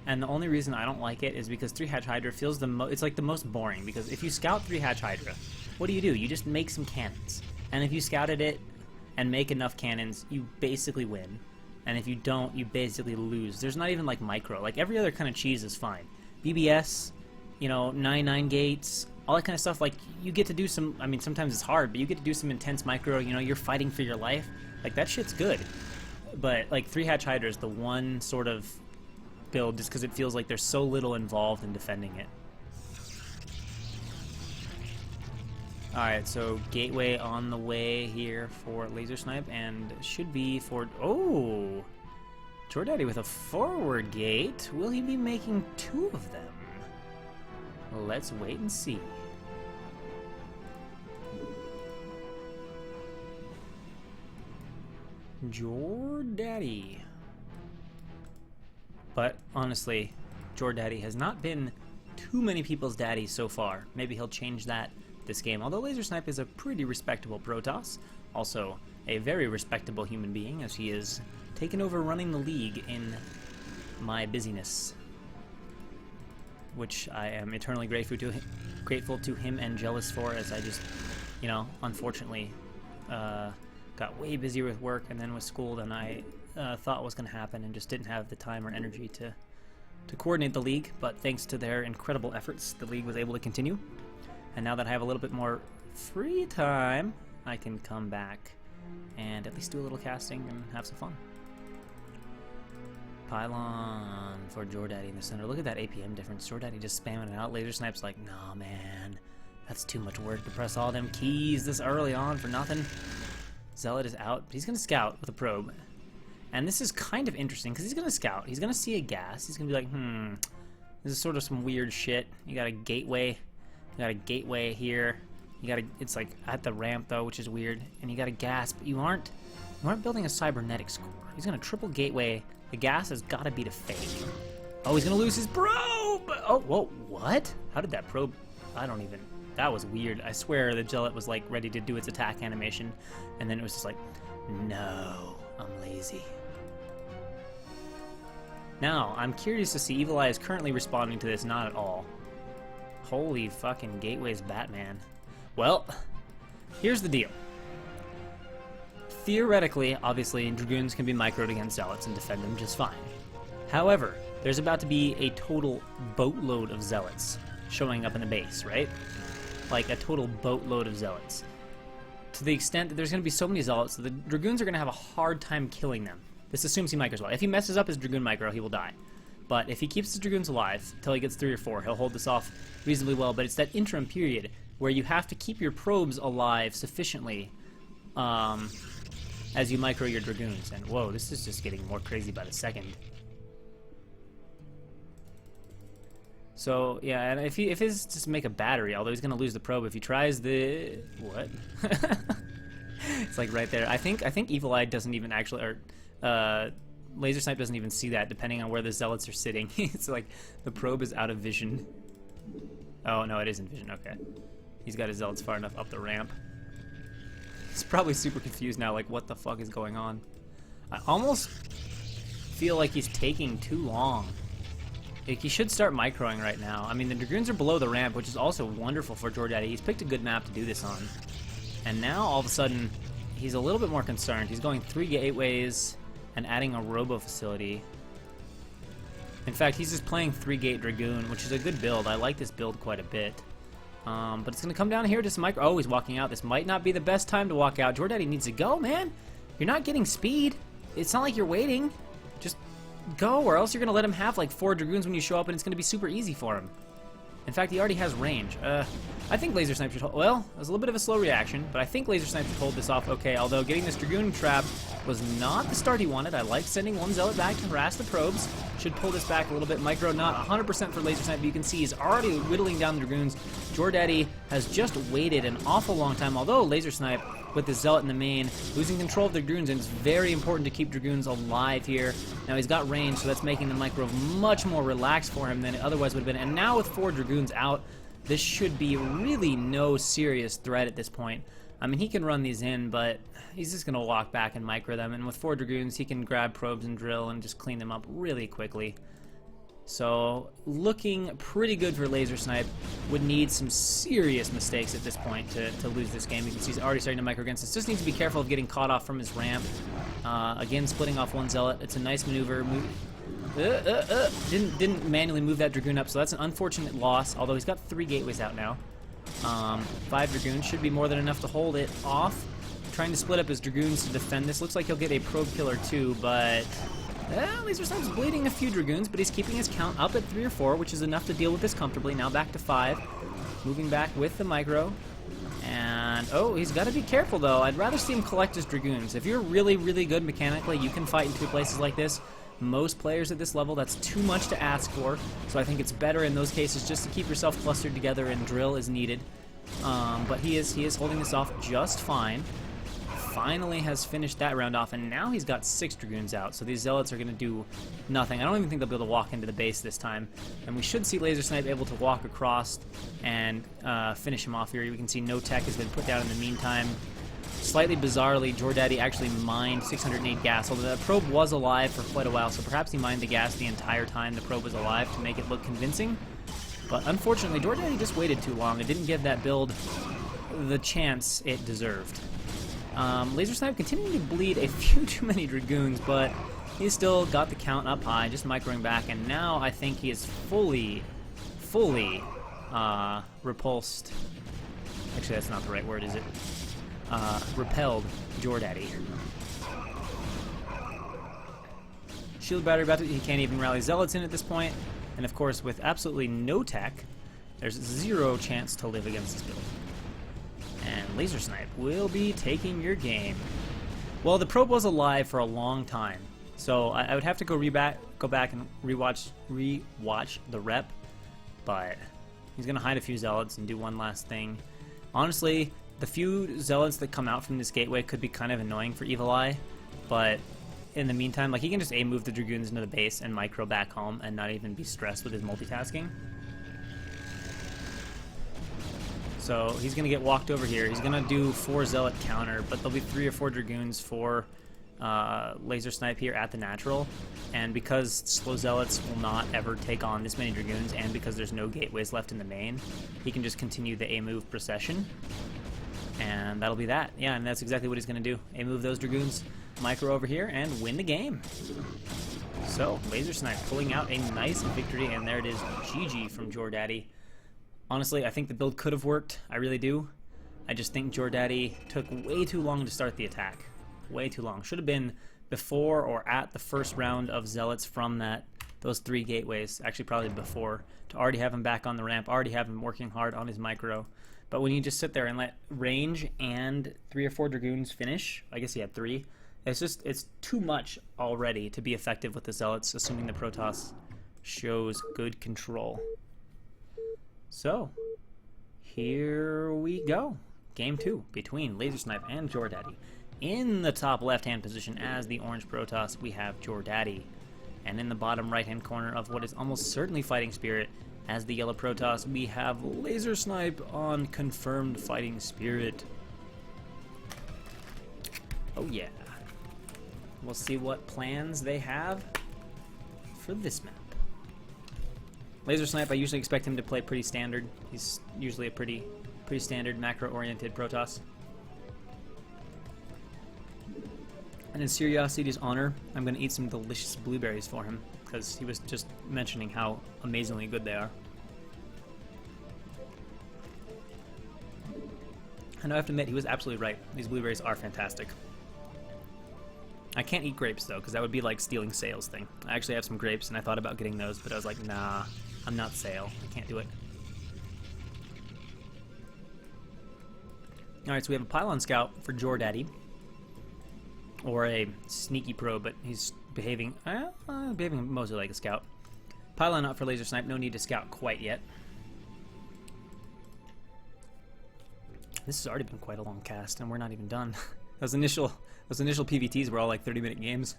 And the only reason I don't like it is because 3-hatch Hydra feels it's like the most boring. Because if you scout 3-hatch Hydra, what do? You just make some cannons. And if you scouted it and make enough cannons, you basically win. And if you don't, you basically lose. There's not even like micro. Like every other kind of cheese is fine. BBS, you know, 9 gates, all that kind of stuff. Like you get to do some, I mean, sometimes it's hard, but you get to do some intense micro. You know, you're fighting for your life. Like that shit's good. But like 3-hatch Hydra is the one sort of build just because it feels like there's so little involved in defending it. Alright, so gateway on the way here for Laser Snipe, and should be for... Oh! Jordaddy with a forward gate. Will he be making 2 of them? Let's wait and see. Jordaddy. But, honestly, Jordaddy has not been too many people's daddy so far. Maybe he'll change that this game, although Laser Snipe is a pretty respectable Protoss, also a very respectable human being, as he is taken over running the league in my busyness, which I am eternally grateful to him and jealous for, as I just, you know, unfortunately got way busier with work and then with school than I thought was going to happen, and just didn't have the time or energy to coordinate the league. But thanks to their incredible efforts, the league was able to continue. And now that I have a little bit more free time, I can come back and at least do a little casting and have some fun. Pylon for Jordaddy in the center. Look at that APM difference. Jordaddy just spamming it out. Laser Snipe's like, nah, man. That's too much work to press all them keys this early on for nothing. Zealot is out, but he's going to scout with a probe. And this is kind of interesting, because he's going to scout. He's going to see a gas. He's going to be like, this is sort of some weird shit. You got a gateway. You got a gateway here. You got it's like at the ramp though, which is weird. And you got a gas, but you aren't building a cybernetic score. He's gonna triple gateway. The gas has got to be to fake. Oh, he's gonna lose his probe. Oh, whoa, what? How did that probe? I don't even. That was weird. I swear the Zealot was like ready to do its attack animation, and then it was just like, no, I'm lazy. Now I'm curious to see. Evil Eye is currently responding to this not at all. Holy fucking gateways, Batman. Well, here's the deal. Theoretically, obviously, Dragoons can be microed against Zealots and defend them just fine. However, there's about to be a total boatload of Zealots showing up in the base, right? Like a total boatload of Zealots. To the extent that there's going to be so many Zealots, that the Dragoons are going to have a hard time killing them. This assumes he micros well. If he messes up his Dragoon micro, he will die. But if he keeps his Dragoons alive until he gets 3 or 4, he'll hold this off reasonably well. But it's that interim period where you have to keep your probes alive sufficiently as you micro your Dragoons. And whoa, this is just getting more crazy by the second. So yeah, and if he's just make a battery, although he's gonna lose the probe if he tries the what? It's like right there. I think Evil Eye doesn't even actually, or Laser Snipe doesn't even see that, depending on where the Zealots are sitting. It's like the probe is out of vision. Oh no, it is in vision. Okay, he's got his Zealots far enough up the ramp. He's probably super confused now, like what the fuck is going on? I almost feel like he's taking too long. Like, he should start microing right now. I mean, the Dragoons are below the ramp, which is also wonderful for Jordaddy. He's picked a good map to do this on. And now, all of a sudden, he's a little bit more concerned. He's going 3 gateways and adding a robo facility. In fact, he's just playing 3-gate Dragoon, which is a good build. I like this build quite a bit. But it's going to come down here to some micro... Oh, he's walking out. This might not be the best time to walk out. Jordaddy needs to go, man. You're not getting speed. It's not like you're waiting. Just go, or else you're going to let him have like 4 Dragoons when you show up, and it's going to be super easy for him. In fact, he already has range. I think Laser Snipe should hold... Well, it was a little bit of a slow reaction, but I think Laser Snipe should hold this off okay, although getting this Dragoon trap was not the start he wanted. I like sending 1 Zealot back to harass the probes. Should pull this back a little bit. Micro not 100% for Laser Snipe, but you can see he's already whittling down the Dragoons. Jordaddy has just waited an awful long time, although Laser Snipe, with the Zealot in the main, losing control of the Dragoons, and it's very important to keep Dragoons alive here. Now he's got range, so that's making the micro much more relaxed for him than it otherwise would have been. And now with 4 Dragoons out, this should be really no serious threat at this point. I mean, he can run these in, but he's just going to walk back and micro them. And with 4 Dragoons, he can grab probes and drill and just clean them up really quickly. So, looking pretty good for Laser Snipe. Would need some serious mistakes at this point to lose this game. You can see he's already starting to micro against us. Just needs to be careful of getting caught off from his ramp. Again, splitting off 1 Zealot. It's a nice maneuver. Didn't manually move that Dragoon up, so that's an unfortunate loss, although he's got 3 gateways out now. 5 Dragoons should be more than enough to hold it off. Trying to split up his Dragoons to defend this. Looks like he'll get a probe killer too, but Laser Snipe's bleeding a few Dragoons, but he's keeping his count up at 3 or 4, which is enough to deal with this comfortably. Now back to 5. Moving back with the micro. And, oh, he's got to be careful, though. I'd rather see him collect his Dragoons. If you're really, really good mechanically, you can fight in 2 places like this. Most players at this level, that's too much to ask for. So I think it's better in those cases just to keep yourself clustered together and drill as needed. But he is holding this off just fine. Finally has finished that round off, and now he's got 6 Dragoons out, so these Zealots are going to do nothing. I don't even think they'll be able to walk into the base this time, and we should see Laser Snipe able to walk across and finish him off here. We can see no tech has been put down in the meantime. Slightly bizarrely, Jordaddy actually mined 608 gas, although the probe was alive for quite a while, so perhaps he mined the gas the entire time the probe was alive to make it look convincing. But unfortunately, Jordaddy just waited too long. It didn't give that build the chance it deserved. Laser Snipe continuing to bleed a few too many Dragoons, but he's still got the count up high, just microing back, and now I think he is fully repulsed. Actually, that's not the right word, is it? Repelled Jordaddy. Shield battery about to... He can't even rally Zealots in at this point, and of course, with absolutely no tech, there's 0 chance to live against this build. And Laser Snipe will be taking your game. Well, the probe was alive for a long time, so I would have to go back and rewatch the rep, but he's gonna hide a few Zealots and do one last thing. Honestly, the few Zealots that come out from this gateway could be kind of annoying for Evil Eye, but in the meantime, like, he can just move the Dragoons into the base and micro back home and not even be stressed with his multitasking. So he's going to get walked over here. He's going to do 4 Zealot counter, but there'll be 3 or 4 Dragoons for Laser Snipe here at the natural. And because slow Zealots will not ever take on this many Dragoons, and because there's no gateways left in the main, he can just continue the A-move procession. And that'll be that. Yeah, and that's exactly what he's going to do. A-move those Dragoons, micro over here, and win the game. So, Laser Snipe pulling out a nice victory, and there it is, GG from Jordaddy. Honestly, I think the build could have worked. I really do. I just think Jordaddy took way too long to start the attack. Way too long. Should have been before or at the first round of Zealots from that those 3 gateways, actually probably before, to already have him back on the ramp, already have him working hard on his micro. But when you just sit there and let range and 3 or 4 Dragoons finish, I guess he had 3, it's too much already to be effective with the Zealots, assuming the Protoss shows good control. So, here we go. Game 2 between Laser Snipe and Jordaddy. In the top left-hand position as the orange Protoss, we have Jordaddy. And in the bottom right-hand corner of what is almost certainly Fighting Spirit, as the yellow Protoss, we have Laser Snipe on confirmed Fighting Spirit. Oh yeah. We'll see what plans they have for this map. Laser Snipe, I usually expect him to play pretty standard. He's usually a pretty standard macro-oriented Protoss. And in Curiosity's honor, I'm going to eat some delicious blueberries for him, because he was just mentioning how amazingly good they are. And I have to admit, he was absolutely right. These blueberries are fantastic. I can't eat grapes, though, because that would be like stealing Sale's thing. I actually have some grapes, and I thought about getting those, but I was like, nah, I'm not Sale. I can't do it. Alright, so we have a Pylon Scout for Jordaddy. Or a sneaky pro, but he's behaving mostly like a scout. Pylon up for Laser Snipe, no need to scout quite yet. This has already been quite a long cast, and we're not even done. Those initial PVTs were all like 30-minute games.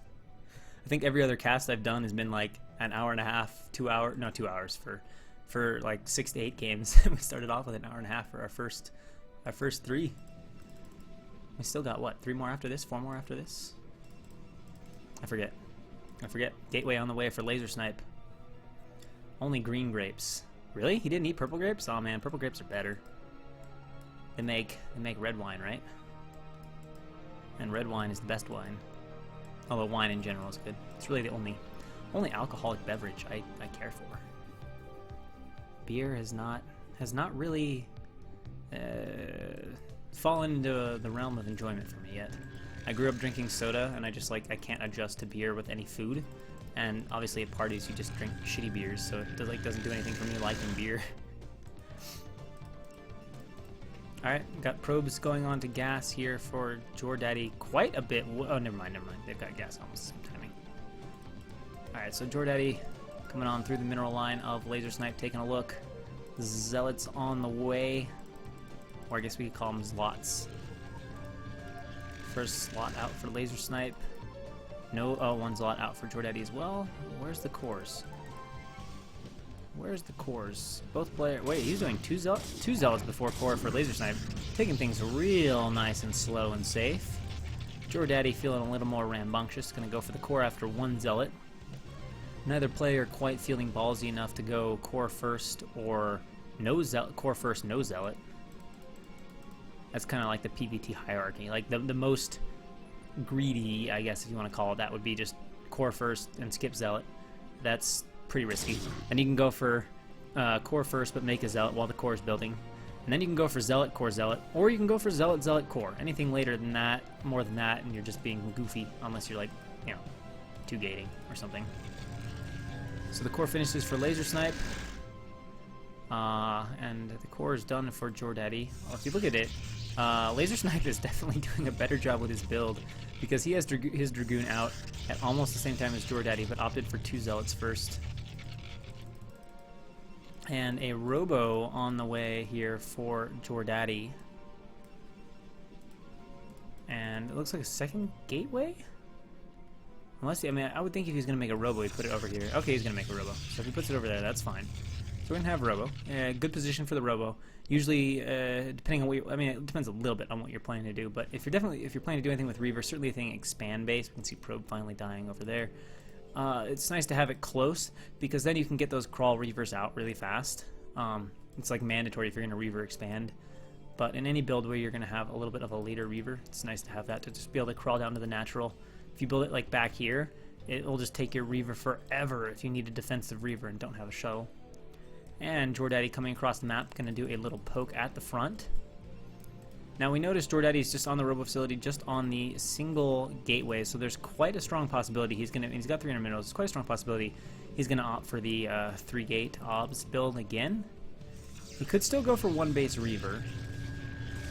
I think every other cast I've done has been like an hour and a half, 2 hours for like 6 to 8 games. We started off with an hour and a half for our first 3. We still got, what, 3 more after this? 4 more after this? I forget. Gateway on the way for Laser Snipe. Only green grapes. Really? He didn't eat purple grapes? Oh man, purple grapes are better. They make red wine, right? And red wine is the best wine. Although wine in general is good. It's really the only alcoholic beverage I care for. Beer has not really fallen into the realm of enjoyment for me yet. I grew up drinking soda, and I can't adjust to beer with any food. And obviously at parties you just drink shitty beers, so it doesn't do anything for me liking beer. Alright, got probes going on to gas here for Jordaddy quite a bit. Oh, never mind. They've got gas almost the same timing. Alright, so Jordaddy coming on through the mineral line of Laser Snipe, taking a look. Zealots on the way. Or I guess we could call them Zlots. First slot out for Laser Snipe. No, oh, 1 slot out for Jordaddy as well. Where's the cores? Where's the cores? Both players. Wait, he's doing two zealots before core for Laser Snipe. Taking things real nice and slow and safe. Jordaddy feeling a little more rambunctious. Gonna go for the core after 1 zealot. Neither player quite feeling ballsy enough to go core first or no zealot. Core first, no zealot. That's kind of like the PVT hierarchy. Like the most greedy, I guess if you want to call it that, would be just core first and skip zealot. That's pretty risky. And you can go for core first but make a zealot while the core is building. And then you can go for zealot, core, zealot. Or you can go for zealot, zealot, core. Anything later than that, more than that, and you're just being goofy. Unless you're like, 2 gating or something. So the core finishes for Laser Snipe. And the core is done for Jordaddy. Well, if you look at it, Laser Snipe is definitely doing a better job with his build because he has his Dragoon out at almost the same time as Jordaddy, but opted for 2 zealots first. And a Robo on the way here for Jordaddy. And it looks like a second gateway? Unless, I would think if he's going to make a Robo, he'd put it over here. Okay, he's going to make a Robo. So if he puts it over there, that's fine. So we're going to have Robo. Good position for the Robo. Usually, depending on what it depends a little bit on what you're planning to do. But if you're planning to do anything with Reaver, certainly a thing expand base. We can see Probe finally dying over there. It's nice to have it close because then you can get those crawl Reavers out really fast. It's like mandatory if you're going to Reaver expand. But in any build where you're going to have a little bit of a later Reaver, it's nice to have that to just be able to crawl down to the natural. If you build it like back here, it will just take your Reaver forever if you need a defensive Reaver and don't have a shuttle. And Jordaddy coming across the map, going to do a little poke at the front. Now we notice Jordaddy's just on the Robo facility, just on the single gateway, so there's quite a strong possibility he's got 300 minerals. It's quite a strong possibility He's going to opt for the 3-gate obs build again. He could still go for 1-base Reaver,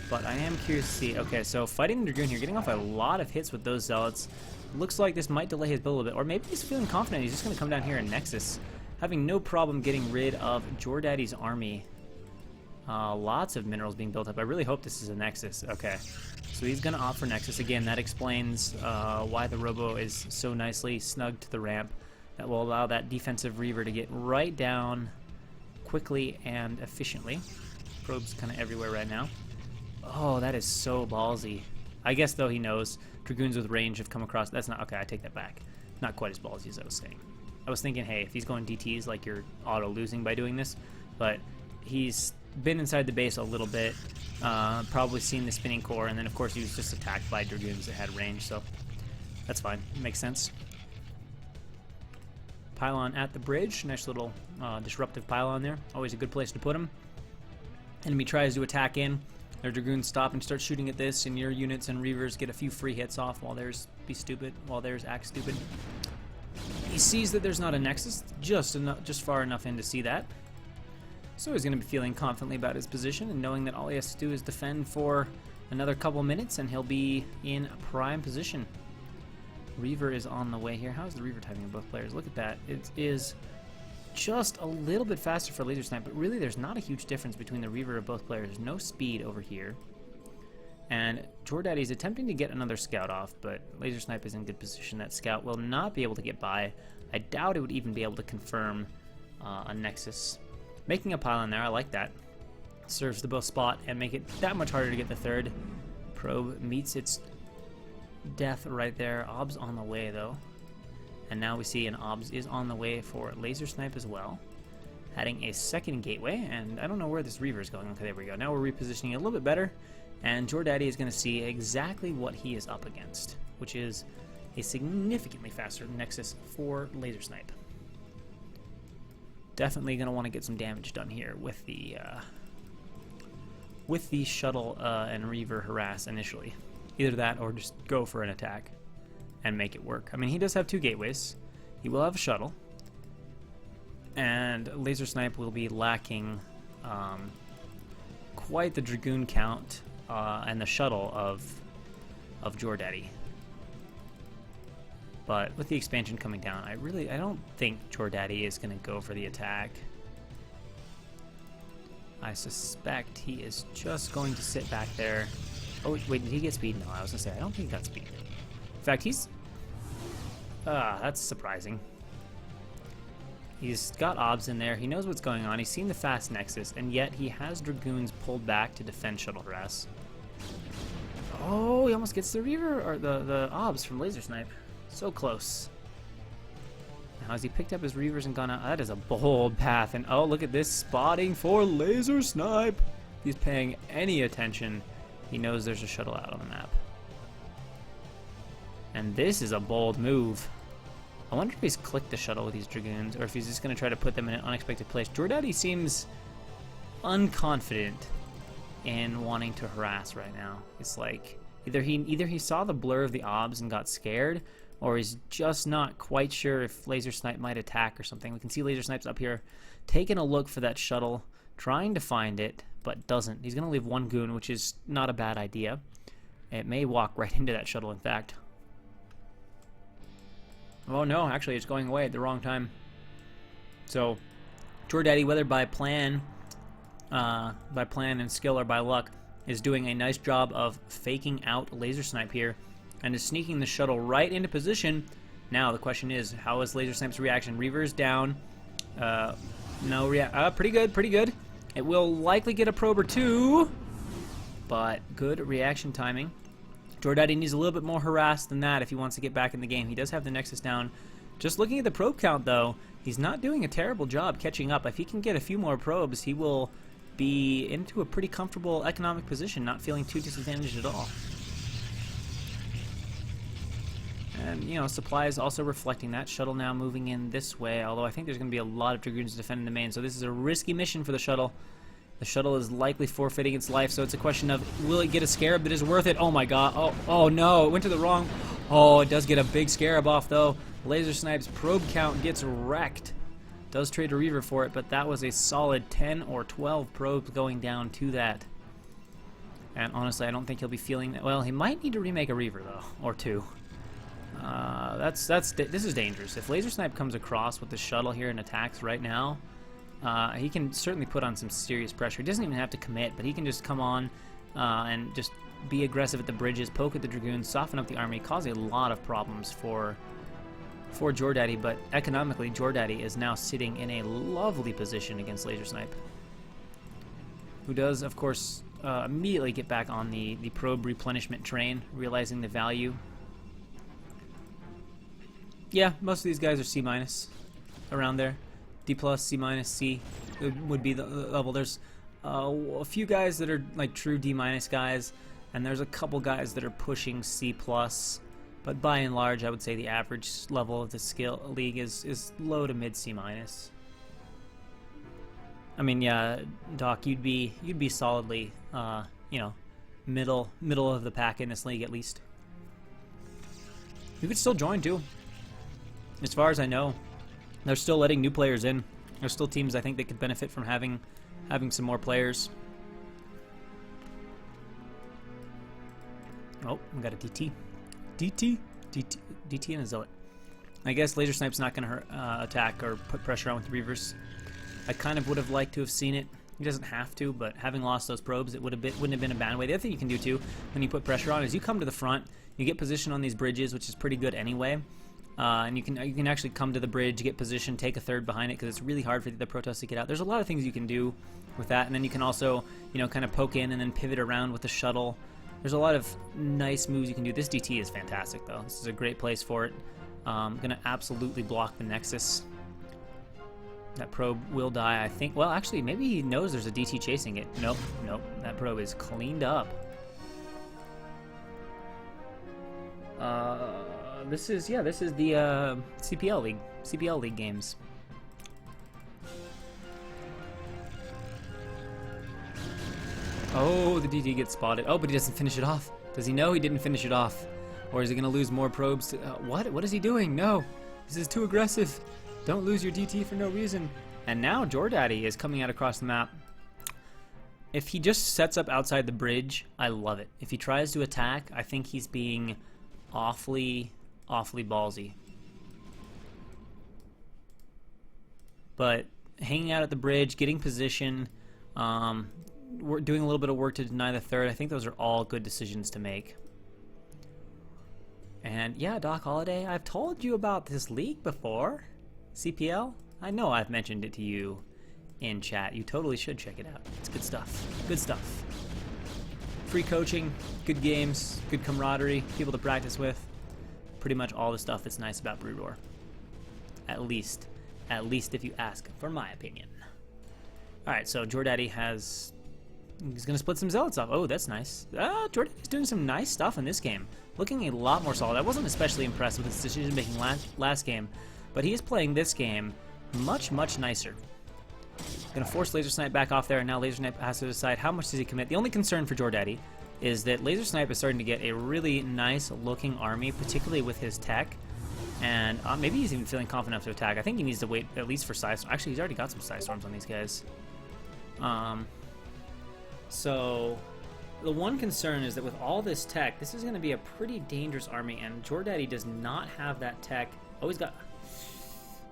but I am curious to see. Okay, so fighting the Dragoon here, getting off a lot of hits with those Zealots. Looks like this might delay his build a little bit, or maybe he's feeling confident. He's just going to come down here and Nexus, having no problem getting rid of Jordaddy's army. Lots of minerals being built up. I really hope this is a Nexus. Okay, so he's going to opt for Nexus. Again, that explains why the Robo is so nicely snug to the ramp. That will allow that defensive Reaver to get right down quickly and efficiently. Probes kind of everywhere right now. Oh, that is so ballsy. I guess, though, he knows Dragoons with range have come across. That's not... Okay, I take that back. Not quite as ballsy as I was saying. I was thinking, hey, if he's going DTs, like, you're auto-losing by doing this. But he's been inside the base a little bit. Probably seen the spinning core. And then, of course, he was just attacked by Dragoons that had range. So that's fine. Makes sense. Pylon at the bridge. Nice little disruptive pylon there. Always a good place to put him. Enemy tries to attack in. Their Dragoons stop and start shooting at this, and your units and Reavers get a few free hits off while theirs act stupid. He sees that there's not a Nexus, just far enough in to see that. So he's going to be feeling confidently about his position and knowing that all he has to do is defend for another couple minutes and he'll be in prime position. Reaver is on the way here. How's the Reaver timing of both players? Look at that. It is just a little bit faster for Laser Snipe, but really there's not a huge difference between the Reaver of both players. No speed over here. And Jordaddy's attempting to get another scout off, but Laser Snipe is in good position. That scout will not be able to get by. I doubt it would even be able to confirm a Nexus. Making a pylon there, I like that. Serves the both spot and make it that much harder to get the third. Probe meets its death right there. Obs on the way, though. And now we see an Obs is on the way for Laser Snipe as well. Adding a second gateway, and I don't know where this Reaver is going. Okay, there we go. Now we're repositioning it a little bit better, and Jordaddy is going to see exactly what he is up against, which is a significantly faster Nexus for Laser Snipe. Definitely going to want to get some damage done here with the shuttle and Reaver harass initially. Either that or just go for an attack and make it work. I mean, he does have 2 gateways. He will have a shuttle. And Laser Snipe will be lacking quite the Dragoon count and the shuttle of Jordaddy. But with the expansion coming down, I don't think Jordaddy is going to go for the attack. I suspect he is just going to sit back there. Oh, wait, did he get speed? No, I was going to say, I don't think he got speed. In fact, he's... that's surprising. He's got Obs in there. He knows what's going on. He's seen the fast Nexus, and yet he has Dragoons pulled back to defend shuttle harass. Oh, he almost gets the Reaver, or the Obs from Laser Snipe. So close. Now, has he picked up his Reavers and gone out? That is a bold path, and oh, look at this spotting for Laser Snipe. If he's paying any attention, he knows there's a shuttle out on the map. And this is a bold move. I wonder if he's clicked the shuttle with these Dragoons, or if he's just going to try to put them in an unexpected place. Jordaddy seems unconfident in wanting to harass right now. It's like either he saw the blur of the Obs and got scared, or he's just not quite sure if Laser Snipe might attack or something. We can see Laser Snipe's up here taking a look for that shuttle, trying to find it, but doesn't. He's going to leave 1 goon, which is not a bad idea. It may walk right into that shuttle, in fact. Oh no, actually it's going away at the wrong time. So, Jordaddy, whether by plan and skill or by luck, is doing a nice job of faking out Laser Snipe here and is sneaking the shuttle right into position. Now the question is, how is Laser Snipe's reaction? Reaver's down. Pretty good. It will likely get a probe or 2, but good reaction timing. Jordaddy needs a little bit more harass than that if he wants to get back in the game. He does have the Nexus down. Just looking at the probe count, though, he's not doing a terrible job catching up. If he can get a few more probes, he will be into a pretty comfortable economic position, not feeling too disadvantaged at all. And, you know, supply is also reflecting that. Shuttle now moving in this way, although I think there's going to be a lot of Dragoons defending the main, so this is a risky mission for the shuttle. The shuttle is likely forfeiting its life, so it's a question of, will it get a Scarab that is worth it? Oh my god. Oh no, it went to the wrong... Oh, it does get a big Scarab off, though. Laser Snipe's probe count gets wrecked. Does trade a Reaver for it, but that was a solid 10 or 12 probes going down to that. And honestly, I don't think he'll be feeling that. Well, he might need to remake a Reaver, though, or two. This is dangerous. If Laser Snipe comes across with the shuttle here and attacks right now, he can certainly put on some serious pressure. He doesn't even have to commit, but he can just come on and just be aggressive at the bridges, poke at the Dragoons, soften up the army, cause a lot of problems for Jordaddy. But economically, Jordaddy is now sitting in a lovely position against Laser Snipe, who does, of course, immediately get back on the probe replenishment train, realizing the value. Yeah, most of these guys are C-, around there. D+, C-, C would be the level. There's a few guys that are like true D- guys, and there's a couple guys that are pushing C+, but by and large, I would say the average level of the skill league is low to mid C-. I mean, yeah, Doc, you'd be solidly, you know, middle of the pack in this league at least. You could still join too. As far as I know, they're still letting new players in. There's still teams I think that could benefit from having some more players. Oh, we got a DT. DT and a Zealot. I guess Laser Snipe's not going to attack or put pressure on with the Reavers. I kind of would have liked to have seen it. He doesn't have to, but having lost those probes, it wouldn't have been a bad way. The other thing you can do too, when you put pressure on, is you come to the front, you get position on these bridges, which is pretty good anyway. And you can actually come to the bridge, get position, take a third behind it, because it's really hard for the Protoss to get out. There's a lot of things you can do with that, and then you can also, you know, kind of poke in and then pivot around with the shuttle. There's a lot of nice moves you can do. This DT is fantastic, though. This is a great place for it. Gonna absolutely block the Nexus. That probe will die, I think. Well, actually, maybe he knows there's a DT chasing it. Nope. That probe is cleaned up. This is the CPL League games. Oh, the DT gets spotted. Oh, but he doesn't finish it off. Does he know he didn't finish it off? Or is he going to lose more probes? What is he doing? No, this is too aggressive. Don't lose your DT for no reason. And now Jordaddy is coming out across the map. If he just sets up outside the bridge, I love it. If he tries to attack, I think he's being awfully ballsy. But hanging out at the bridge, getting position, we're doing a little bit of work to deny the third. I think those are all good decisions to make. And yeah, Doc Holiday, I've told you about this league before. CPL? I know I've mentioned it to you in chat. You totally should check it out. It's good stuff. Good stuff. Free coaching, good games, good camaraderie, people to practice with. Pretty much all the stuff that's nice about Brood War. At least if you ask for my opinion. Alright, so Jordaddy he's going to split some Zealots off. Oh, that's nice. Jordaddy's doing some nice stuff in this game. Looking a lot more solid. I wasn't especially impressed with his decision-making last game, but he is playing this game much nicer. Going to force Laser Snipe back off there, and now Laser Snipe has to decide how much does he commit. The only concern for Jordaddy is that Laser Snipe is starting to get a really nice-looking army, particularly with his tech, and maybe he's even feeling confident enough to attack. I think he needs to wait at least for Psystorm. Actually, he's already got some Psystorms on these guys. So the one concern is that with all this tech, this is going to be a pretty dangerous army, and Jordaddy does not have that tech. Oh, he's got...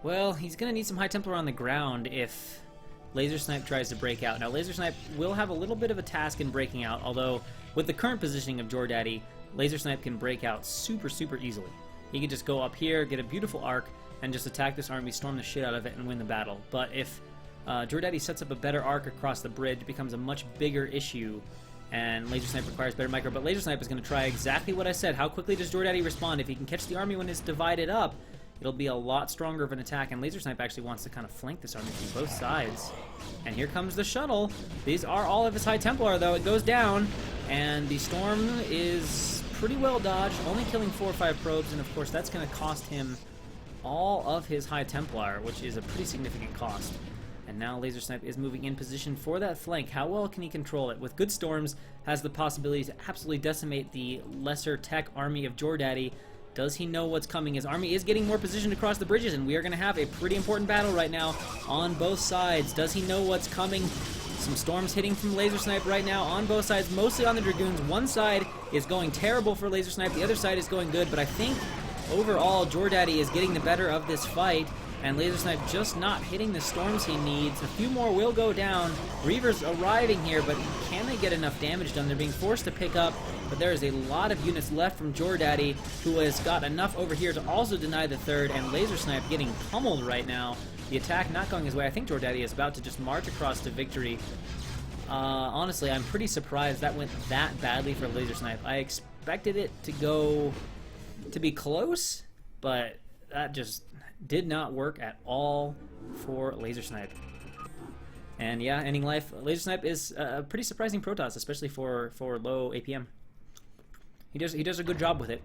Well, he's going to need some High Templar on the ground if Laser Snipe tries to break out. Now, Laser Snipe will have a little bit of a task in breaking out, although with the current positioning of Jordaddy, Laser Snipe can break out super easily. He can just go up here, get a beautiful arc, and just attack this army, storm the shit out of it, and win the battle. But if Jordaddy sets up a better arc across the bridge, it becomes a much bigger issue, and Laser Snipe requires better micro. But Laser Snipe is going to try exactly what I said. How quickly does Jordaddy respond? If he can catch the army when it's divided up, it'll be a lot stronger of an attack, and Laser Snipe actually wants to kind of flank this army from both sides. And here comes the shuttle. These are all of his High Templar, though. It goes down, and the storm is pretty well dodged, only killing 4 or 5 probes, and of course that's going to cost him all of his High Templar, which is a pretty significant cost. And now Laser Snipe is moving in position for that flank. How well can he control it? With good storms, has the possibility to absolutely decimate the lesser tech army of Jordaddy. Does he know what's coming? His army is getting more positioned across the bridges, and we are going to have a pretty important battle right now on both sides. Does he know what's coming? Some storms hitting from Laser Snipe right now on both sides, mostly on the Dragoons. One side is going terrible for Laser Snipe, the other side is going good, but I think overall Jordaddy is getting the better of this fight, and Laser Snipe just not hitting the storms he needs. A few more will go down. Reaver's arriving here, but can they get enough damage done? They're being forced to pick up, but there is a lot of units left from Jordaddy, who has got enough over here to also deny the third, and Laser Snipe getting pummeled right now. The attack not going his way. I think Jordaddy is about to just march across to victory. Honestly, I'm pretty surprised that went that badly for Laser Snipe. I expected it to be close, but that just did not work at all for Laser Snipe. And yeah, ending life. Laser Snipe is a pretty surprising Protoss, especially for low APM. He does a good job with it.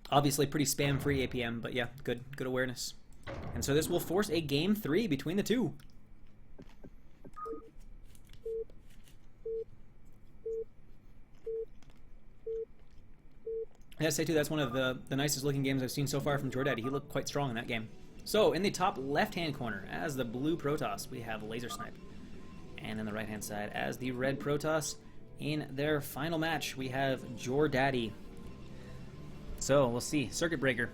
Obviously pretty spam-free APM, but yeah, good awareness. And so this will force a game 3 between the two. I gotta say too, that's one of the nicest looking games I've seen so far from Jordaddy. He looked quite strong in that game. So in the top left-hand corner, as the blue Protoss, we have Laser Snipe. And in the right-hand side, as the red Protoss, in their final match, we have Jordaddy. So we'll see. Circuit Breaker.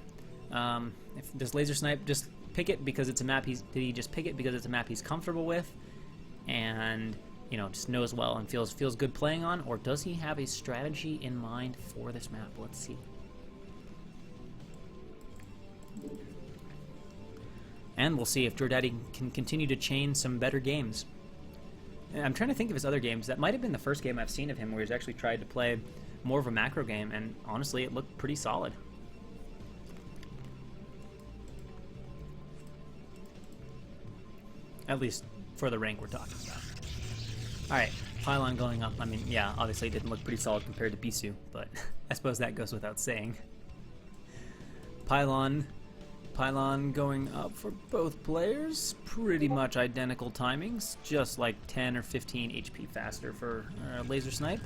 If does Laser Snipe just pick it because it's a map did he just pick it because it's a map he's comfortable with, and you know, just knows well and feels good playing on, or does he have a strategy in mind for this map? Let's see. And we'll see if Jordaddy can continue to chain some better games. And I'm trying to think of his other games. That might have been the first game I've seen of him where he's actually tried to play more of a macro game, and honestly, it looked pretty solid. At least for the rank we're talking about. Alright, Pylon going up. I mean, yeah, obviously it didn't look pretty solid compared to Bisu, but I suppose that goes without saying. Pylon going up for both players. Pretty much identical timings, just like 10 or 15 HP faster for Laser Snipe.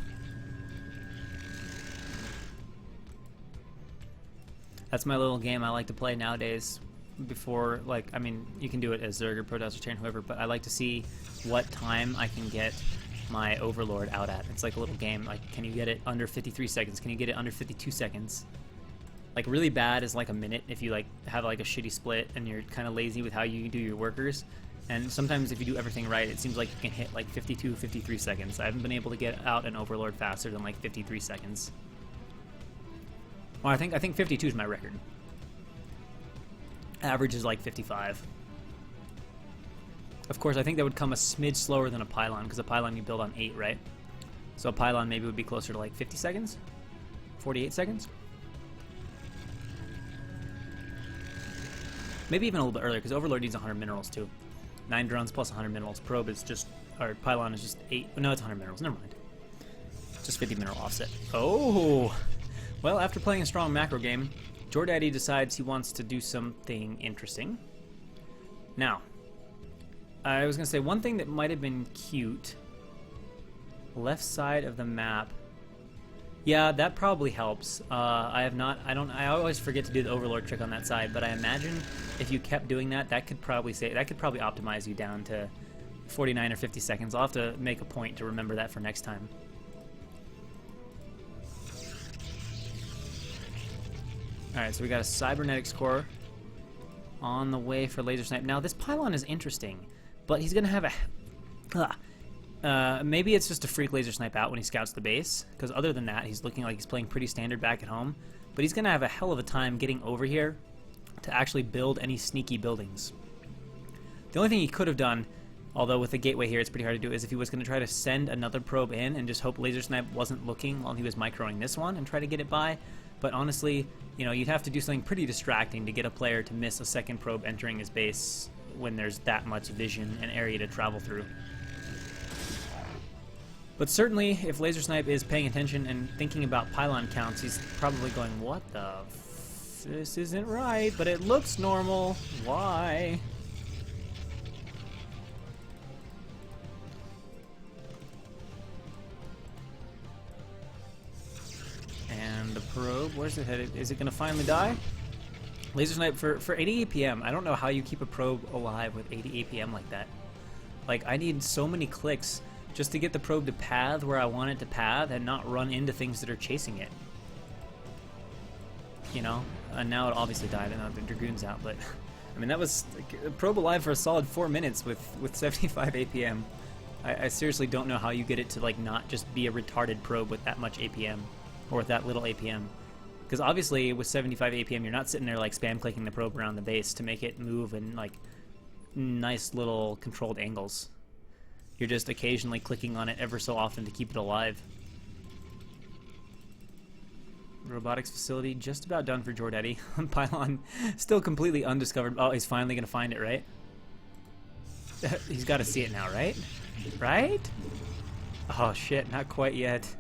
That's my little game I like to play nowadays. Before, like, I mean, you can do it as Zerg or Protoss or Chain, whoever, but I like to see what time I can get my Overlord out at. It's like a little game. Like, can you get it under 53 seconds? Can you get it under 52 seconds? Like, really bad is like a minute if you like have like a shitty split and you're kind of lazy with how you do your workers. And sometimes if you do everything right, it seems like you can hit like 52, 53 seconds. I haven't been able to get out an Overlord faster than like 53 seconds. Well, I think 52 is my record. Average is like 55. Of course, I think that would come a smidge slower than a Pylon, because a Pylon you build on 8, right? So a Pylon maybe would be closer to like 50 seconds? 48 seconds? Maybe even a little bit earlier, because Overlord needs 100 minerals too. 9 drones plus 100 minerals. Probe is just, or Pylon is just 8. No, it's 100 minerals. Never mind. Just 50 mineral offset. Oh! Well, after playing a strong macro game, Jordaddy decides he wants to do something interesting. Now, I was going to say one thing that might have been cute. Left side of the map. Yeah, that probably helps. I always forget to do the Overlord trick on that side, but I imagine if you kept doing that, that could probably optimize you down to 49 or 50 seconds. I'll have to make a point to remember that for next time. Alright, so we got a Cybernetics core on the way for Laser Snipe. Now, this Pylon is interesting, but he's going to have a... maybe it's just to freak Laser Snipe out when he scouts the base, because other than that, he's looking like he's playing pretty standard back at home. But he's going to have a hell of a time getting over here to actually build any sneaky buildings. The only thing he could have done, although with the gateway here it's pretty hard to do, is if he was going to try to send another probe in and just hope Laser Snipe wasn't looking while he was microing this one and try to get it by. But honestly, you know, you'd have to do something pretty distracting to get a player to miss a second probe entering his base when there's that much vision and area to travel through. But certainly, if Laser Snipe is paying attention and thinking about Pylon counts, he's probably going, what the f... This isn't right, but it looks normal. Why? And And the probe, where's it headed? Is it going to finally die? Laser snipe for 80 APM. I don't know how you keep a probe alive with 80 APM like that. Like, I need so many clicks just to get the probe to path where I want it to path and not run into things that are chasing it. You know? And now it obviously died and now the Dragoon's out, but I mean, that was like, a probe alive for a solid 4 minutes with 75 APM. I seriously don't know how you get it to like not just be a retarded probe with that much APM or with that little APM. Because obviously with 75 APM, you're not sitting there like spam clicking the probe around the base to make it move in like nice little controlled angles. You're just occasionally clicking on it ever so often to keep it alive. Robotics facility just about done for Jordaddy. Pylon still completely undiscovered. Oh, he's finally gonna find it, right? He's got to see it now, right? Right? Oh shit, not quite yet.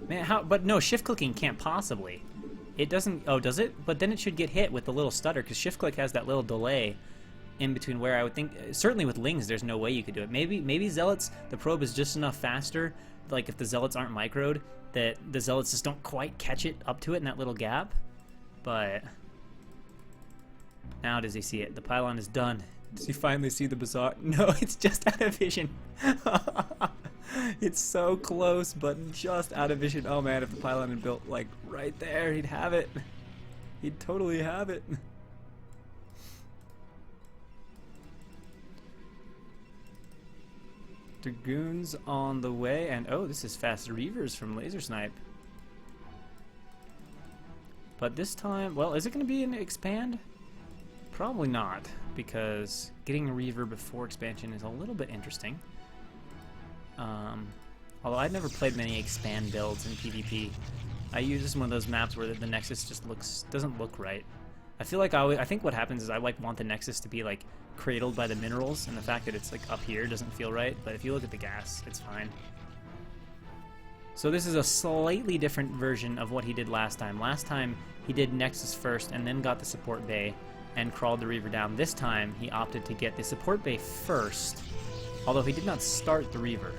Man, how? But no, shift clicking can't possibly. It doesn't. Oh, does it? But then it should get hit with the little stutter because shift click has that little delay in between where I would think. Certainly with Lings, there's no way you could do it. Maybe Zealots, the probe is just enough faster. Like if the Zealots aren't microed, that the Zealots just don't quite catch it up to it in that little gap. But now does he see it? The pylon is done. Does he finally see the bazaar? No, it's just out of vision. It's so close, but just out of vision. Oh man, if the pylon had built like right there, he'd have it. He'd totally have it. Dragoons on the way, and oh, this is fast Reavers from Laser Snipe. But this time, well, is it going to be an expand? Probably not, because getting a Reaver before expansion is a little bit interesting. Although I've never played many expand builds in PvP. I use this one of those maps where the Nexus just doesn't look right. I feel like I think what happens is I like want the Nexus to be like cradled by the minerals, and the fact that it's like up here doesn't feel right. But if you look at the gas, it's fine. So this is a slightly different version of what he did last time. Last time he did Nexus first and then got the support bay and crawled the Reaver down. This time he opted to get the support bay first, although he did not start the Reaver.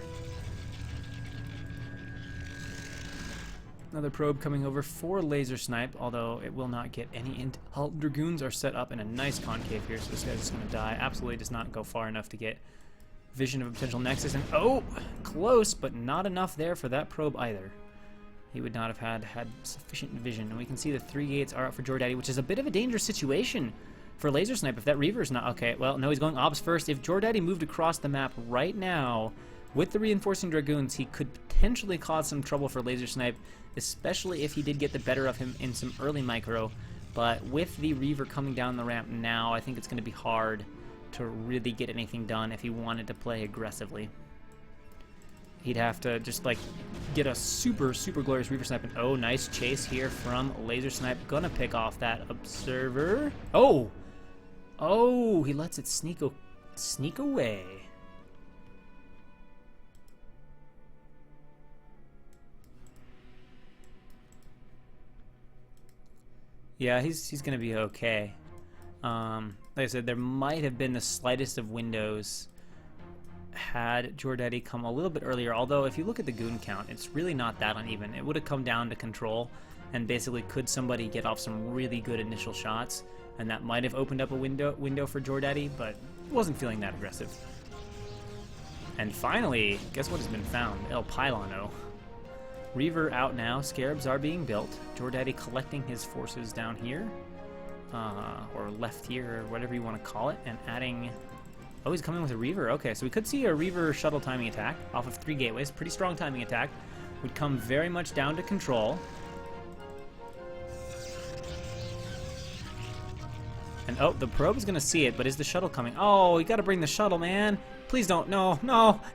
Another probe coming over for Laser Snipe, although it will not get any intel. Dragoons are set up in a nice concave here, so this guy's just going to die. Absolutely does not go far enough to get vision of a potential Nexus, and oh, close, but not enough there for that probe either. He would not have had sufficient vision, and we can see the 3 gates are out for Jordaddy, which is a bit of a dangerous situation for Laser Snipe. If that Reaver's not okay, well, no, he's going Ops first. If Jordaddy moved across the map right now with the reinforcing Dragoons, he could potentially cause some trouble for Laser Snipe, especially if he did get the better of him in some early micro. But with the Reaver coming down the ramp now, I think it's going to be hard to really get anything done if he wanted to play aggressively. He'd have to just like get a super glorious Reaver Snipe, and oh, nice chase here from Laser Snipe. Gonna pick off that Observer. Oh, he lets it sneak away. Yeah, he's gonna be okay. Like I said, there might have been the slightest of windows had Jordaddy come a little bit earlier, although if you look at the goon count, it's really not that uneven. It would have come down to control, and basically could somebody get off some really good initial shots, and that might have opened up a window for Jordaddy, but wasn't feeling that aggressive. And finally, guess what has been found? El Pylano. Reaver out now, Scarabs are being built, Jordaddy collecting his forces down here, or left here, or whatever you want to call it, and adding... Oh, he's coming with a Reaver. Okay, so we could see a Reaver shuttle timing attack off of 3 gateways. Pretty strong timing attack. Would come very much down to control. And oh, the probe is going to see it, but is the shuttle coming? Oh, you got to bring the shuttle, man. Please don't. No,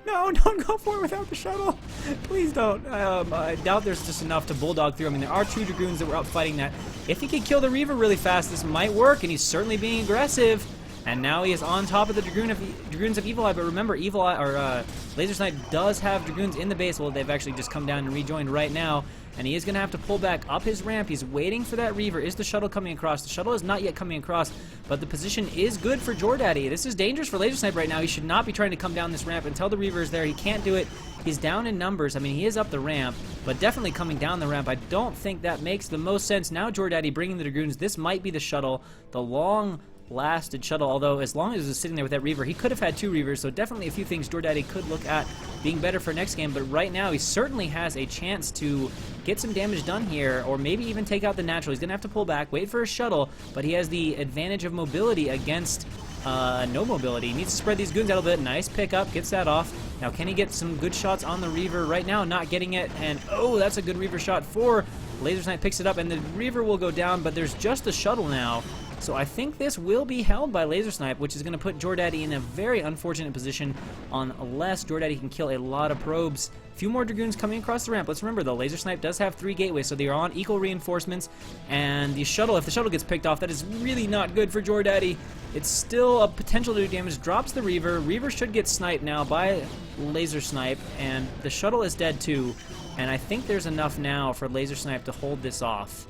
don't go for it without the shuttle. Please don't. I doubt there's just enough to bulldog through. I mean, there are 2 Dragoons that were out fighting that. If he could kill the Reaver really fast, this might work, and he's certainly being aggressive. And now he is on top of the Dragoons of Evil Eye, but remember, Laser Snipe does have Dragoons in the base. Well, they've actually just come down and rejoined right now, and he is going to have to pull back up his ramp. He's waiting for that Reaver. Is the shuttle coming across? The shuttle is not yet coming across, but the position is good for Jordaddy. This is dangerous for Laser Snipe right now. He should not be trying to come down this ramp until the Reaver is there. He can't do it. He's down in numbers. I mean, he is up the ramp, but definitely coming down the ramp. I don't think that makes the most sense. Now Jordaddy bringing the Dragoons. This might be the shuttle, the long-lasted shuttle, although as long as he was sitting there with that Reaver, he could have had 2 Reavers, so definitely a few things Jordaddy could look at being better for next game, but right now he certainly has a chance to get some damage done here, or maybe even take out the natural. He's going to have to pull back, wait for a shuttle, but he has the advantage of mobility against no mobility. He needs to spread these goons out a bit. Nice pickup, gets that off. Now can he get some good shots on the Reaver? Right now not getting it, and oh, that's a good Reaver shot for Laser Snipe. Picks it up, and the Reaver will go down, but there's just a shuttle now. So I think this will be held by Laser Snipe, which is going to put Jordaddy in a very unfortunate position unless Jordaddy can kill a lot of probes. A few more Dragoons coming across the ramp. Let's remember, though, Laser Snipe does have 3 gateways, so they are on equal reinforcements. And the shuttle, if the shuttle gets picked off, that is really not good for Jordaddy. It's still a potential to do damage. Drops the Reaver. Reaver should get sniped now by Laser Snipe, and the shuttle is dead too. And I think there's enough now for Laser Snipe to hold this off,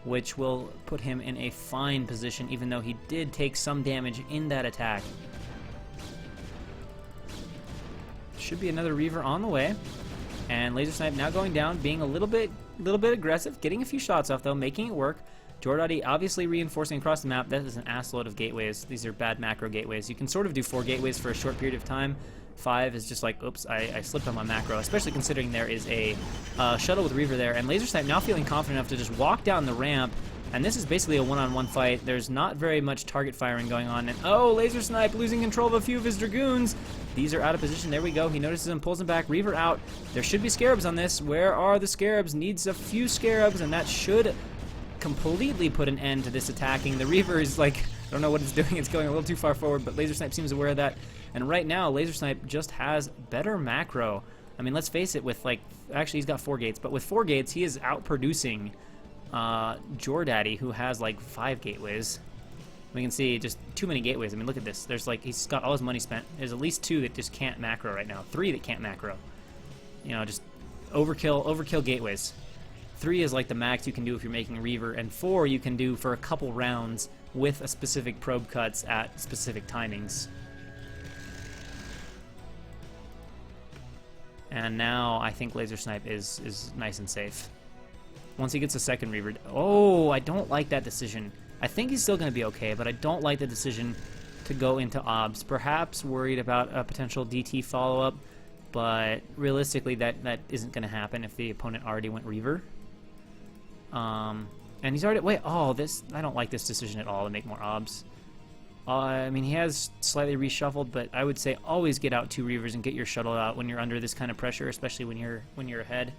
which will put him in a fine position, even though he did take some damage in that attack. Should be another Reaver on the way, and Laser Snipe now going down, being a little bit aggressive, getting a few shots off though, making it work. Jordaddy obviously reinforcing across the map. That is an assload of gateways. These are bad macro gateways. You can sort of do 4 gateways for a short period of time. 5 is just like, oops, I slipped on my macro, especially considering there is a shuttle with Reaver there. And Laser Snipe now feeling confident enough to just walk down the ramp, and this is basically a one-on-one fight. There's not very much target firing going on, and oh, Laser Snipe losing control of a few of his Dragoons. These are out of position. There we go. He notices him, pulls him back. Reaver out. There should be Scarabs on this. Where are the Scarabs? Needs a few Scarabs, and that should completely put an end to this attacking. The Reaver is like, I don't know what it's doing. It's going a little too far forward, but Laser Snipe seems aware of that. And right now, Laser Snipe just has better macro. I mean, let's face it, with like, actually he's got 4 gates, but with 4 gates, he is outproducing Jordaddy, who has like 5 gateways. We can see just too many gateways. I mean, look at this. There's like, he's got all his money spent. There's at least 2 that just can't macro right now. 3 that can't macro. You know, just overkill gateways. 3 is like the max you can do if you're making Reaver, and 4 you can do for a couple rounds with a specific probe cuts at specific timings. And now I think Laser Snipe is nice and safe. Once he gets a second Reaver. Oh, I don't like that decision. I think he's still going to be okay, but I don't like the decision to go into OBS. Perhaps worried about a potential DT follow-up, but realistically that isn't going to happen if the opponent already went Reaver. And he's already... Wait, oh, this... I don't like this decision at all to make more OBS. I mean, he has slightly reshuffled, but I would say always get out 2 Reavers and get your shuttle out when you're under this kind of pressure, especially when you're ahead.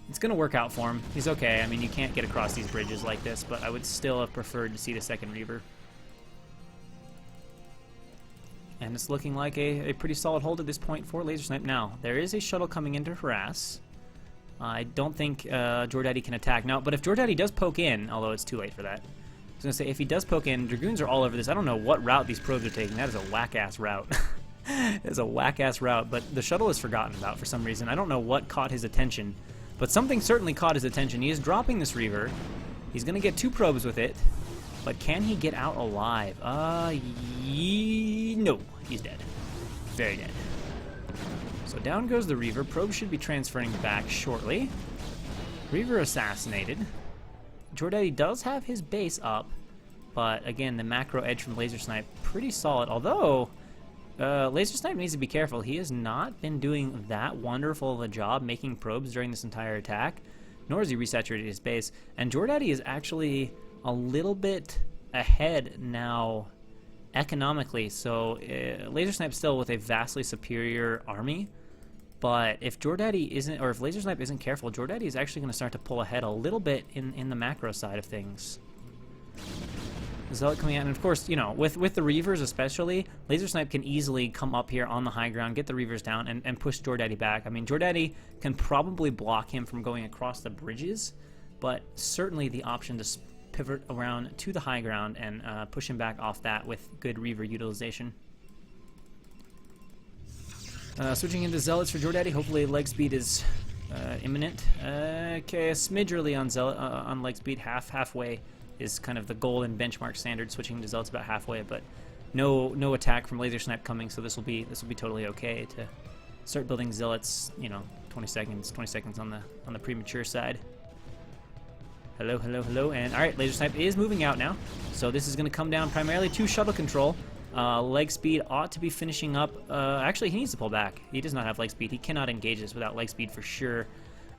It's going to work out for him. He's okay. I mean, you can't get across these bridges like this, but I would still have preferred to see the second Reaver. And it's looking like a pretty solid hold at this point for Laser Snipe. Now, there is a shuttle coming in to harass. I don't think Jordaddy can attack. Now, but if Jordaddy does poke in, although it's too late for that, I was going to say, if he does poke in, Dragoons are all over this. I don't know what route these probes are taking. That is a whack-ass route. That is a whack-ass route, but the shuttle is forgotten about for some reason. I don't know what caught his attention, but something certainly caught his attention. He is dropping this Reaver. He's going to get 2 probes with it, but can he get out alive? No. He's dead. Very dead. So down goes the Reaver. Probe should be transferring back shortly. Reaver assassinated. Jordaddy does have his base up, but again, the macro edge from Laser Snipe pretty solid, although Laser Snipe needs to be careful. He has not been doing that wonderful of a job making probes during this entire attack, nor has he resaturated his base, and Jordaddy is actually a little bit ahead now economically, so Laser Snipe still with a vastly superior army. But if Jordaddy isn't, or if Laser Snipe isn't careful, Jordaddy is actually going to start to pull ahead a little bit in the macro side of things. Zealot coming out, and of course, you know, with the Reavers especially, Laser Snipe can easily come up here on the high ground, get the Reavers down, and push Jordaddy back. I mean, Jordaddy can probably block him from going across the bridges, but certainly the option to pivot around to the high ground and push him back off that with good Reaver utilization. Switching into Zealots for Jordaddy. Hopefully leg speed is imminent. Okay, a smidge early on on leg speed. Halfway is kind of the goal and benchmark standard. Switching to Zealots about halfway, but no attack from Laser Snipe coming, so this will be totally okay to start building Zealots. You know, 20 seconds on the premature side. Hello, and all right, Laser Snipe is moving out now, so this is going to come down primarily to shuttle control. Leg speed ought to be finishing up. Actually, he needs to pull back. He does not have leg speed. He cannot engage this without leg speed for sure.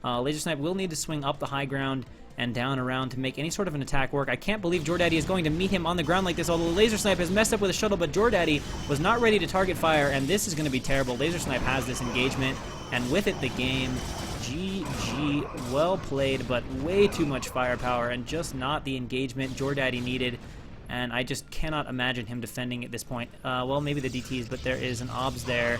Laser Snipe will need to swing up the high ground and down around to make any sort of an attack work. I can't believe Jordaddy is going to meet him on the ground like this, although Laser Snipe has messed up with a shuttle, but Jordaddy was not ready to target fire, and this is going to be terrible. Laser Snipe has this engagement, and with it, the game. GG, well played, but way too much firepower and just not the engagement Jordaddy needed. And I just cannot imagine him defending at this point. Well, maybe the DTs, but there is an OBS there.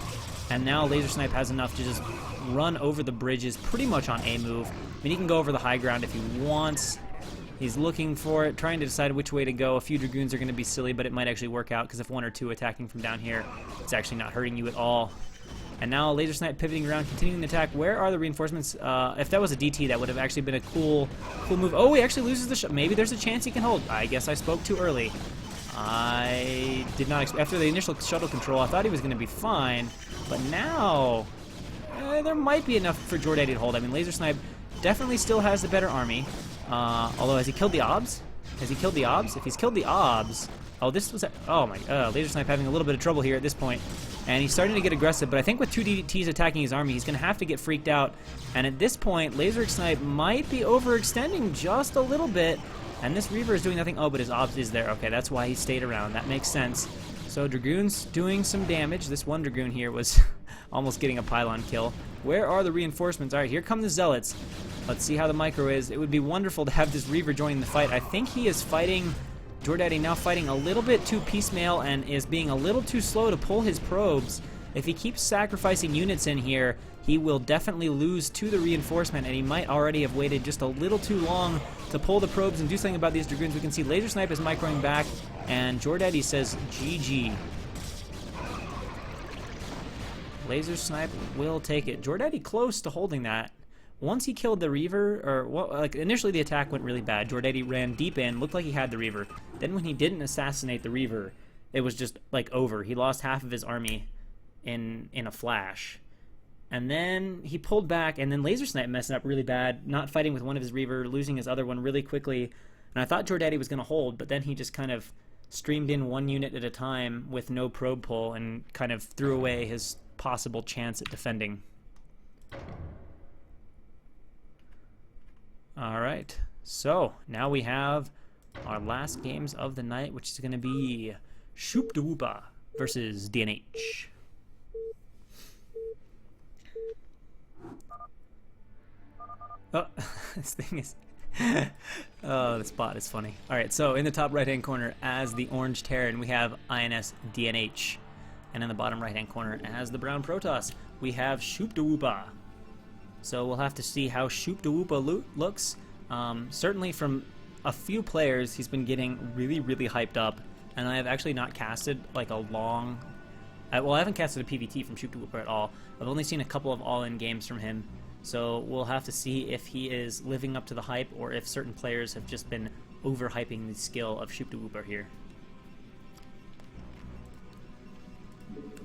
And now Laser Snipe has enough to just run over the bridges pretty much on a move. I mean, he can go over the high ground if he wants. He's looking for it, trying to decide which way to go. A few Dragoons are going to be silly, but it might actually work out, because if one or two attacking from down here, it's actually not hurting you at all. And now Laser Snipe pivoting around, continuing the attack. Where are the reinforcements? If that was a DT, that would have actually been a cool move. Oh, he actually loses the shot. Maybe there's a chance he can hold. I guess I spoke too early. I did not expect. After the initial shuttle control, I thought he was going to be fine. But now, there might be enough for Jordaddy to hold. I mean, Laser Snipe definitely still has the better army. Although, has he killed the OBS? Has he killed the OBS? If he's killed the OBS... Oh, this was... Oh, my... Laser Snipe having a little bit of trouble here at this point. And he's starting to get aggressive, but I think with two DTs attacking his army, he's going to have to get freaked out. And at this point, Laser Snipe might be overextending just a little bit. And this Reaver is doing nothing. Oh, but his OBS is there. Okay, that's why he stayed around. That makes sense. So Dragoon's doing some damage. This one Dragoon here was almost getting a pylon kill. Where are the reinforcements? All right, here come the Zealots. Let's see how the micro is. It would be wonderful to have this Reaver join the fight. I think he is fighting... Jordaddy now fighting a little bit too piecemeal and is being a little too slow to pull his probes. If he keeps sacrificing units in here, he will definitely lose to the reinforcement, and he might already have waited just a little too long to pull the probes and do something about these Dragoons. We can see Laser Snipe is microing back, and Jordaddy says GG. Laser Snipe will take it. Jordaddy close to holding that. Once he killed the Reaver, or well, like initially the attack went really bad. Jordaddy ran deep in, looked like he had the Reaver. Then when he didn't assassinate the Reaver, it was just like over. He lost half of his army in a flash. And then he pulled back, and then Laser Snipe messing up really bad, not fighting with one of his Reaver, losing his other one really quickly. And I thought Jordaddy was going to hold, but then he just kind of streamed in one unit at a time with no probe pull and kind of threw away his possible chance at defending. All right, so now we have our last games of the night, which is going to be Coach-Pupil versus DNH. Oh, this thing is... Oh, the spot is funny. All right, so in the top right-hand corner as the orange Terran, we have INS DNH. And in the bottom right-hand corner as the brown Protoss, we have Coach-Pupil. So we'll have to see how Coach-Pupil looks. Certainly from a few players, he's been getting really, really hyped up. And I have actually not casted like a long... well, I haven't casted a PvT from Coach-Pupil at all. I've only seen a couple of all-in games from him. So we'll have to see if he is living up to the hype or if certain players have just been overhyping the skill of Coach-Pupil here.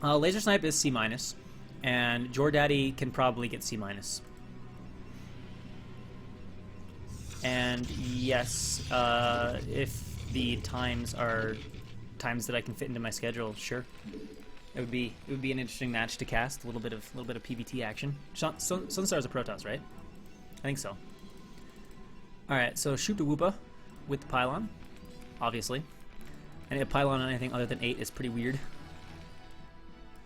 Laser Snipe is C-, and Jordaddy can probably get C-. And yes, if the times are times that I can fit into my schedule, sure. It would be an interesting match to cast. A little bit of PvT action. Sunstar's a Protoss, right? I think so. All right, so Coach-Pupil with the pylon, obviously. And a pylon on anything other than 8 is pretty weird.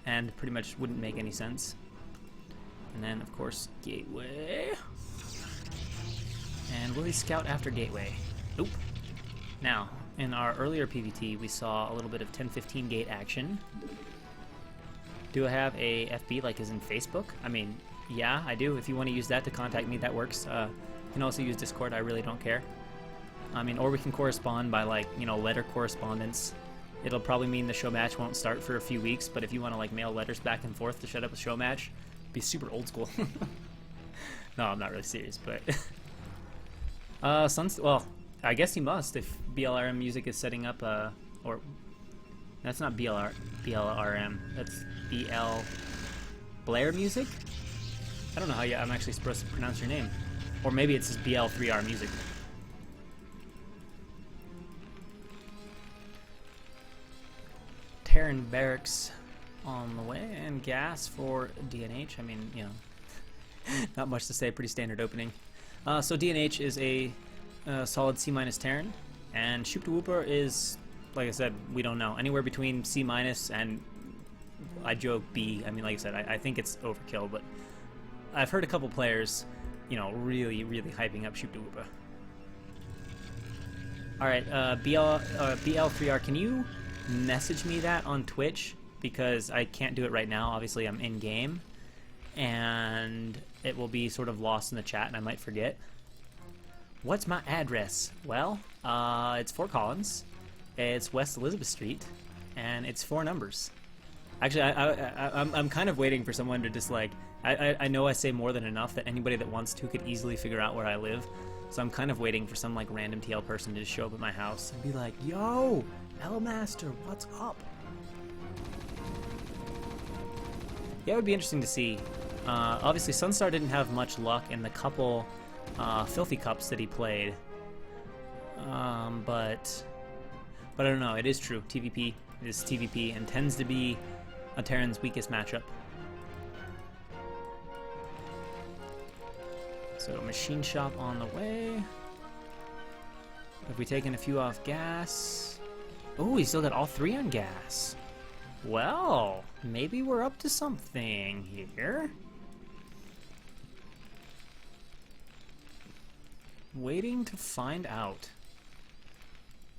And pretty much wouldn't make any sense. And then, of course, Gateway. And will he scout after Gateway? Nope. Now, in our earlier PvT, we saw a little bit of 10-15 gate action. Do I have a FB like is in Facebook? I mean, yeah, I do. If you want to use that to contact me, that works. You can also use Discord. I really don't care. I mean, or we can correspond by, like, you know, letter correspondence. It'll probably mean the show match won't start for a few weeks, but if you want to, like, mail letters back and forth to shut up a show match, it'd be super old school. No, I'm not really serious, but... well, I guess he must if BLRM Music is setting up, or... That's not BLRM, that's BL... Blair Music? I don't know how I'm actually supposed to pronounce your name. Or maybe it's just BL3R Music. Terran Barracks on the way, and gas for DNH. I mean, you know, not much to say, pretty standard opening. So DNH is a solid C- Terran, and Coach-Pupil is, like I said, we don't know. Anywhere between C- and, I joke, B. I mean, like I said, I think it's overkill, but I've heard a couple players, you know, really, really hyping up Coach-Pupil. Alright, BL3R, can you message me that on Twitch? Because I can't do it right now. Obviously, I'm in-game, and it will be sort of lost in the chat, and I might forget. What's my address? Well, it's Fort Collins, it's West Elizabeth Street, and it's 4 numbers. Actually, I'm kind of waiting for someone to just, like, I know I say more than enough that anybody that wants to could easily figure out where I live, so I'm kind of waiting for some, like, random TL person to just show up at my house and be like, yo, lmaster, what's up? Yeah, it would be interesting to see. Obviously, Sunstar didn't have much luck in the couple Filthy Cups that he played, but I don't know, it is true. TVP is TVP and tends to be a Terran's weakest matchup. So machine shop on the way. Have we taken a few off gas? Oh, we still got all 3 on gas. Well, maybe we're up to something here. Waiting to find out.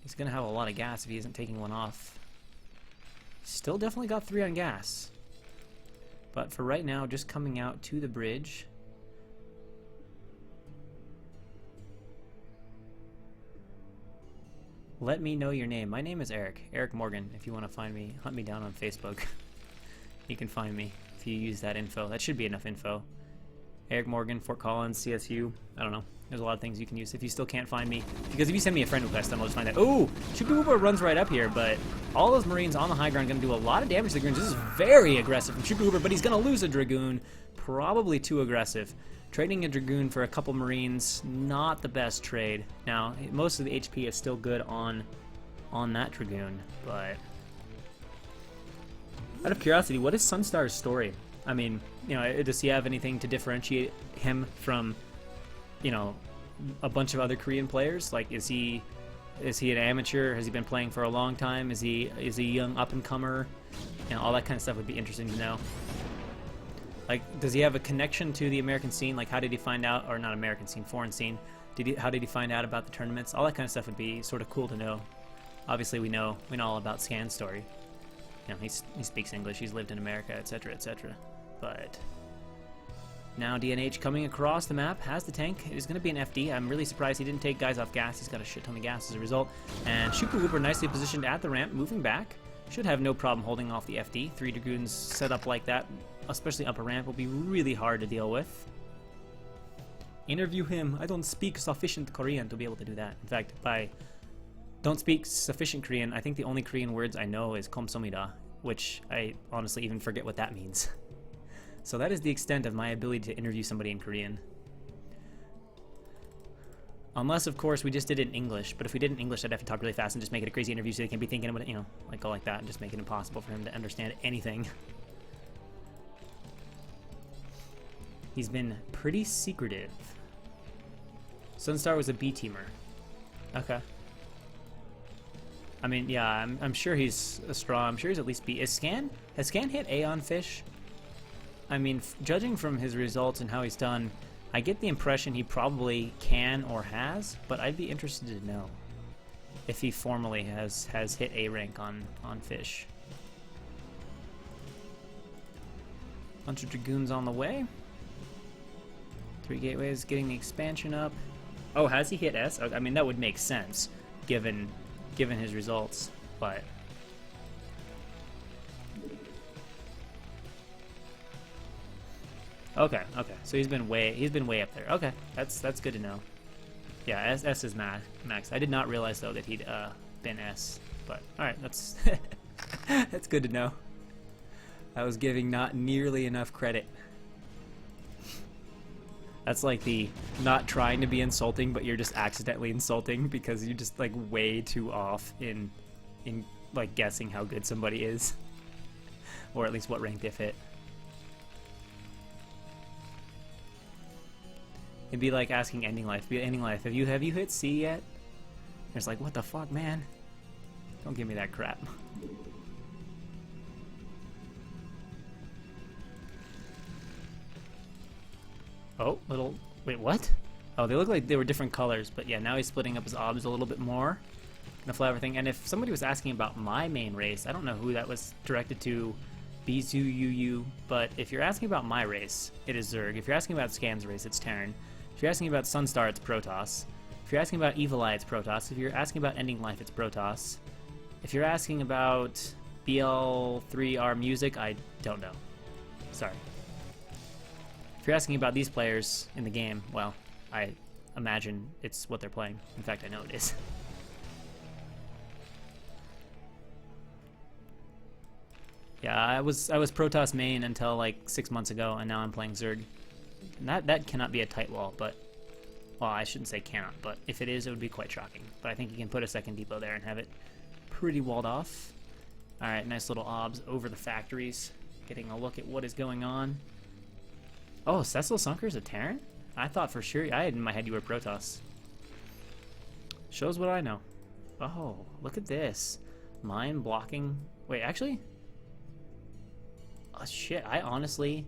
He's gonna have a lot of gas if he isn't taking one off. Still definitely got 3 on gas. But for right now, just coming out to the bridge. Let me know your name. My name is Eric. Eric Morgan. If you want to find me, hunt me down on Facebook. You can find me if you use that info. That should be enough info. Eric Morgan, Fort Collins, CSU. I don't know. There's a lot of things you can use if you still can't find me. Because if you send me a friend request, then I'll just find out. Oh, Coach-Pupil runs right up here, but all those Marines on the high ground are going to do a lot of damage to the Dragoons. This is very aggressive from Coach-Pupil, but he's going to lose a Dragoon. Probably too aggressive. Trading a Dragoon for a couple Marines, not the best trade. Now, most of the HP is still good on that Dragoon, but... Out of curiosity, what is Sunstar's story? I mean, you know, does he have anything to differentiate him from, you know, a bunch of other Korean players? Like, is he an amateur? Has he been playing for a long time? Is he a young up-and-comer? You know, all that kind of stuff would be interesting to know. Like, does he have a connection to the American scene? Like, how did he find out, or not American scene, foreign scene? How did he find out about the tournaments? All that kind of stuff would be sort of cool to know. Obviously, we know all about Scan's story. You know, he speaks English, he's lived in America, etc., etc. But now DNH coming across the map, has the tank. It is going to be an FD. I'm really surprised he didn't take guys off gas. He's got a shit ton of gas as a result. And Coach-Pupil nicely positioned at the ramp, moving back. Should have no problem holding off the FD. 3 Dragoons set up like that, especially up a ramp, will be really hard to deal with. Interview him. I don't speak sufficient Korean to be able to do that. In fact, if I don't speak sufficient Korean, I think the only Korean words I know is komsamida, which I honestly even forget what that means. So that is the extent of my ability to interview somebody in Korean. Unless, of course, we just did it in English. But if we did it in English, I'd have to talk really fast and just make it a crazy interview so they can be thinking about it, you know, like go like that and just make it impossible for him to understand anything. He's been pretty secretive. Sunstar was a B-teamer. Okay. I mean, yeah, I'm sure he's a straw. I'm sure he's at least B. Has Scan hit A on Fish? I mean, judging from his results and how he's done, I get the impression he probably can or has, but I'd be interested to know if he formally has hit A rank on Fish. Bunch of Dragoons on the way. 3 gateways getting the expansion up. Oh, has he hit S? I mean, that would make sense, given his results, but... Okay, so he's been way up there. Okay, that's good to know. Yeah, S is max. I did not realize though that he'd been S, but all right, that's that's good to know. I was giving not nearly enough credit. That's like the not trying to be insulting, but you're just accidentally insulting because you're just like way too off in like guessing how good somebody is, or at least what rank they've hit. It'd be like asking Ending Life. Have you hit C yet? It's like, what the fuck, man? Don't give me that crap. Oh, wait, what? Oh, they look like they were different colors, but yeah, now he's splitting up his obs a little bit more. Gonna fly everything. And if somebody was asking about my main race, I don't know who that was directed to, BZUUU, but if you're asking about my race, it is Zerg. If you're asking about Scan's race, it's Terran. If you're asking about Sunstar, it's Protoss. If you're asking about Evil Eye, it's Protoss. If you're asking about Ending Life, it's Protoss. If you're asking about BL3R music, I don't know. Sorry. If you're asking about these players in the game, well, I imagine it's what they're playing. In fact, I know it is. Yeah, I was Protoss main until like 6 months ago, and now I'm playing Zerg. And that cannot be a tight wall, but... Well, I shouldn't say cannot, but if it is, it would be quite shocking. But I think you can put a second depot there and have it pretty walled off. Alright, nice little obs over the factories. Getting a look at what is going on. Oh, Cecil Sunker's a Terran? I thought for sure... I had in my head you were Protoss. Shows what I know. Oh, look at this. Mine blocking... Wait, actually... Oh, shit, I honestly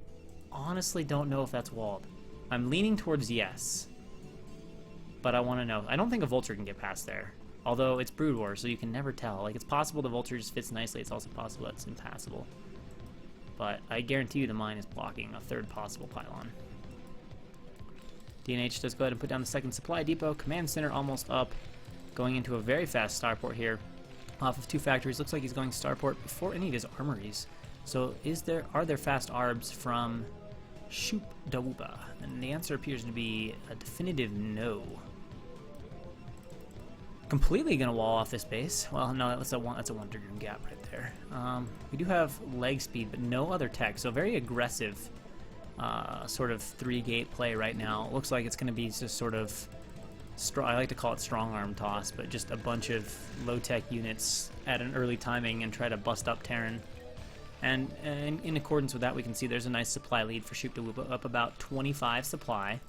don't know if that's walled. I'm leaning towards yes. But I want to know. I don't think a Vulture can get past there. Although it's Brood War, so you can never tell. Like, it's possible the Vulture just fits nicely. It's also possible that it's impassable. But I guarantee you the mine is blocking a third possible pylon. DNH does go ahead and put down the second supply depot. Command center almost up. Going into a very fast starport here. Off of 2 factories. Looks like he's going starport before any of his armories. So are there fast arbs from Shoop Dawuba? And the answer appears to be a definitive no. Completely gonna wall off this base. Well, no, that's a 1 Dragoon gap right there. We do have leg speed, but no other tech. So very aggressive sort of 3-gate play right now. Looks like it's gonna be just sort of I like to call it strong arm toss, but just a bunch of low tech units at an early timing and try to bust up Terran. And in accordance with that, we can see there's a nice supply lead for Shoop Dawuba, up about 25 supply.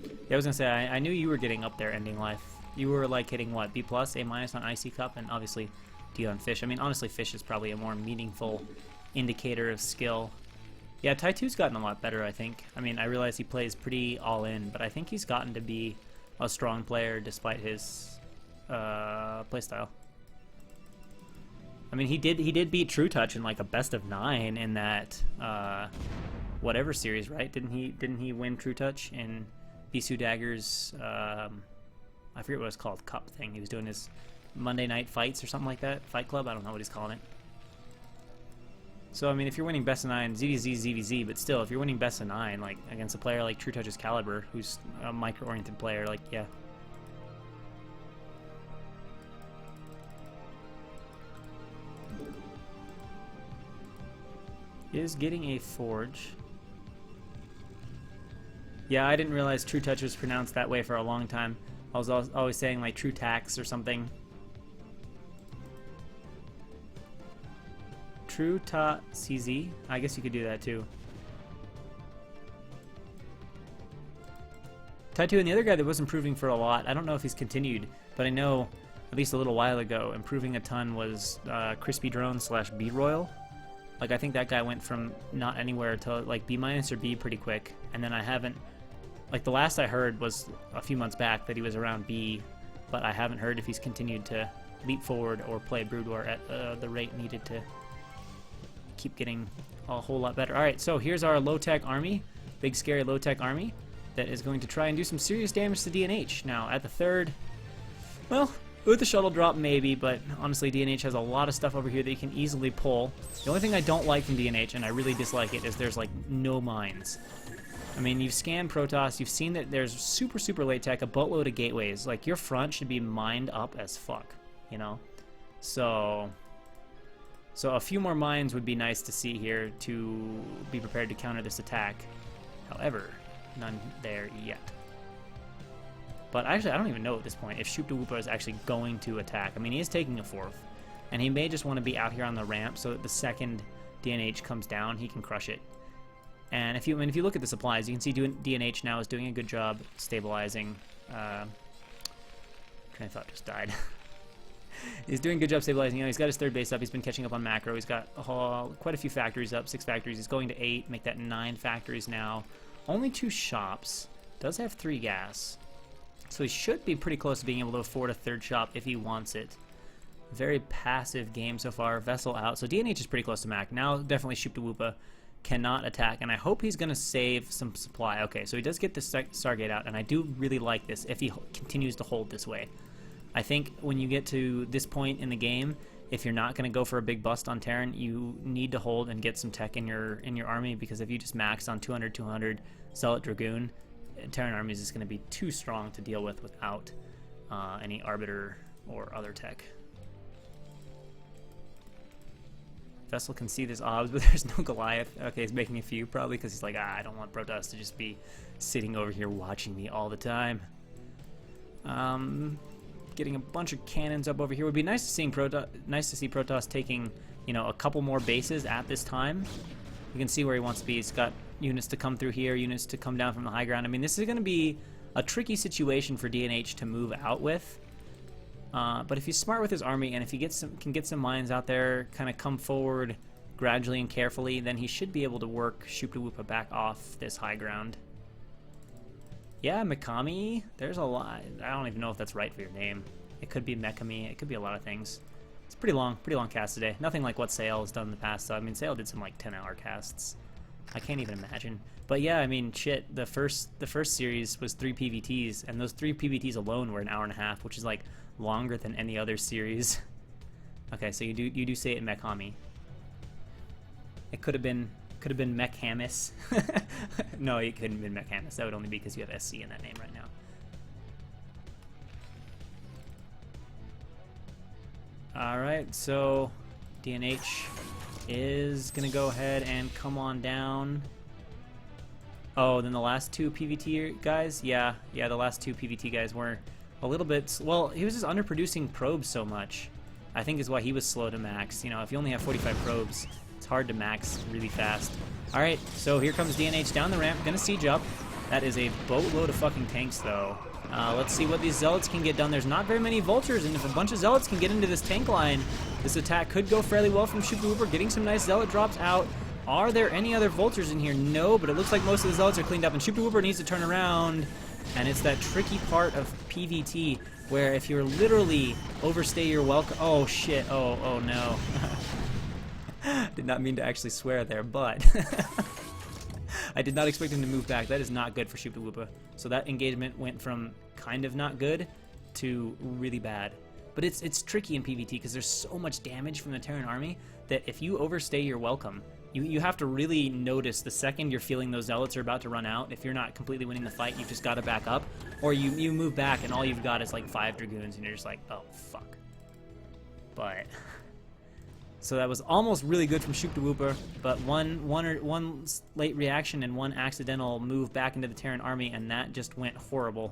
Yeah, I was gonna say, I knew you were getting up there, Ending Life. You were like hitting what, B+, A- on Icy Cup, and obviously D on Fish. I mean, honestly, Fish is probably a more meaningful indicator of skill. Yeah, Tai2's gotten a lot better, I think. I mean, I realize he plays pretty all-in, but I think he's gotten to be a strong player despite his playstyle. I mean, he did beat True Touch in like a best of 9 in that whatever series, right? Didn't he win True Touch in Bisu Dagger's I forget what it's called, cup thing. He was doing his Monday night fights or something like that. Fight Club, I don't know what he's calling it. So I mean, if you're winning best of 9, ZVZ, but still, if you're winning best of 9, like against a player like True Touch's Caliber, who's a micro-oriented player, like yeah. Is getting a forge. Yeah, I didn't realize True Touch was pronounced that way for a long time. I was always saying like True Tax or something. True Ta CZ? I guess you could do that too. Tai2 and the other guy that was improving for a lot, I don't know if he's continued, but I know at least a little while ago, improving a ton was Crispy Drone / B Royal. Like, I think that guy went from not anywhere to like B- or B pretty quick, and then I haven't, like the last I heard was a few months back that he was around B, but I haven't heard if he's continued to leap forward or play Brood War at the rate needed to keep getting a whole lot better. All right, so here's our low-tech army, big scary low-tech army that is going to try and do some serious damage to DNH. Now at the third, well, with the shuttle drop maybe, but honestly DNH has a lot of stuff over here that you can easily pull. The only thing I don't like from DNH, and I really dislike it, is there's like no mines. I mean, you've scanned Protoss, you've seen that there's super late tech, a boatload of gateways. Like, your front should be mined up as fuck, you know? So a few more mines would be nice to see here to be prepared to counter this attack. However, none there yet. But actually, I don't even know at this point if Coach-Pupil is actually going to attack. I mean, he is taking a fourth, and he may just want to be out here on the ramp so that the second DNH comes down, he can crush it. And if you look at the supplies, you can see DNH now is doing a good job stabilizing. Train of thought just died. He's doing a good job stabilizing. You know, he's got his third base up. He's been catching up on macro. He's got quite a few factories up, 6 factories. He's going to 8, make that 9 factories now. Only 2 shops. Does have 3 gas. So he should be pretty close to being able to afford a 3rd shop if he wants it. Very passive game so far. Vessel out. So DNH is pretty close to Mac. Now definitely Coach-Pupil cannot attack, and I hope he's going to save some supply. Okay, so he does get the Stargate out, and I do really like this if he continues to hold this way. I think when you get to this point in the game, if you're not going to go for a big bust on Terran, you need to hold and get some tech in your army, because if you just max on 200 Zealot Dragoon, Terran army is just going to be too strong to deal with without any Arbiter or other tech. Vessel can see this obs, but there's no Goliath. Okay, he's making a few, probably because he's like, I don't want Protoss to just be sitting over here watching me all the time. Getting a bunch of cannons up over here would be nice to see Protoss taking, you know, a couple more bases at this time. You can see where he wants to be. He's got units to come through here, units to come down from the high ground. I mean, this is going to be a tricky situation for DNH to move out with. But if he's smart with his army, and if he can get some mines out there, kind of come forward gradually and carefully, then he should be able to work Coach-Pupil back off this high ground. Yeah, Mikami, there's a lot. I don't even know if that's right for your name. It could be Mekami, it could be a lot of things. It's pretty long cast today. Nothing like what Sale has done in the past. So, I mean, Sale did some like 10-hour casts. I can't even imagine. But yeah, I mean, shit, the first series was 3 PVTs, and those 3 PVTs alone were an hour and a half, which is like longer than any other series. Okay, so you do say it in Mekami. It could have been Mekhamis. No, it couldn't have been Mekhamis. That would only be because you have SC in that name right now. Alright, so DNH is going to go ahead and come on down. Oh, then the last 2 PVT guys? Yeah, the last 2 PVT guys were a little bit... Well, he was just underproducing probes so much, I think is why he was slow to max. You know, if you only have 45 probes, it's hard to max really fast. Alright, so here comes DNH down the ramp, gonna siege up. That is a boatload of fucking tanks, though. Let's see what these Zealots can get done. There's not very many Vultures, and if a bunch of Zealots can get into this tank line, this attack could go fairly well from Coach-Pupil, getting some nice Zealot drops out. Are there any other Vultures in here? No, but it looks like most of the Zealots are cleaned up, and Coach-Pupil needs to turn around. And it's that tricky part of PVT where if you're literally overstay your welcome... Oh, shit. Oh no. Did not mean to actually swear there, but... I did not expect him to move back. That is not good for Coach-Pupil. So that engagement went from kind of not good to really bad. But it's tricky in PVT because there's so much damage from the Terran army that if you overstay your welcome, you have to really notice the second you're feeling those Zealots are about to run out. If you're not completely winning the fight, you've just got to back up. Or you move back and all you've got is like 5 Dragoons and you're just like, oh, fuck. But... So that was almost really good from Coach-Pupil, but one late reaction and one accidental move back into the Terran army, and that just went horrible.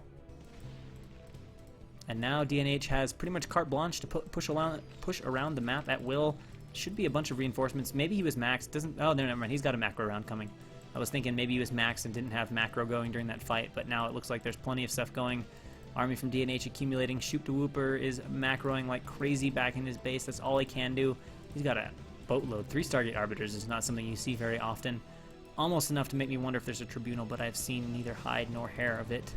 And now DNH has pretty much carte blanche to push around the map at will. Should be a bunch of reinforcements. Maybe he was maxed. Doesn't? Oh, no, never mind. He's got a macro round coming. I was thinking maybe he was maxed and didn't have macro going during that fight, but now it looks like there's plenty of stuff going. Army from DNH accumulating. Coach-Pupil is macroing like crazy back in his base. That's all he can do. He's got a boatload. 3 Stargate Arbiters is not something you see very often. Almost enough to make me wonder if there's a Tribunal, but I've seen neither hide nor hair of it.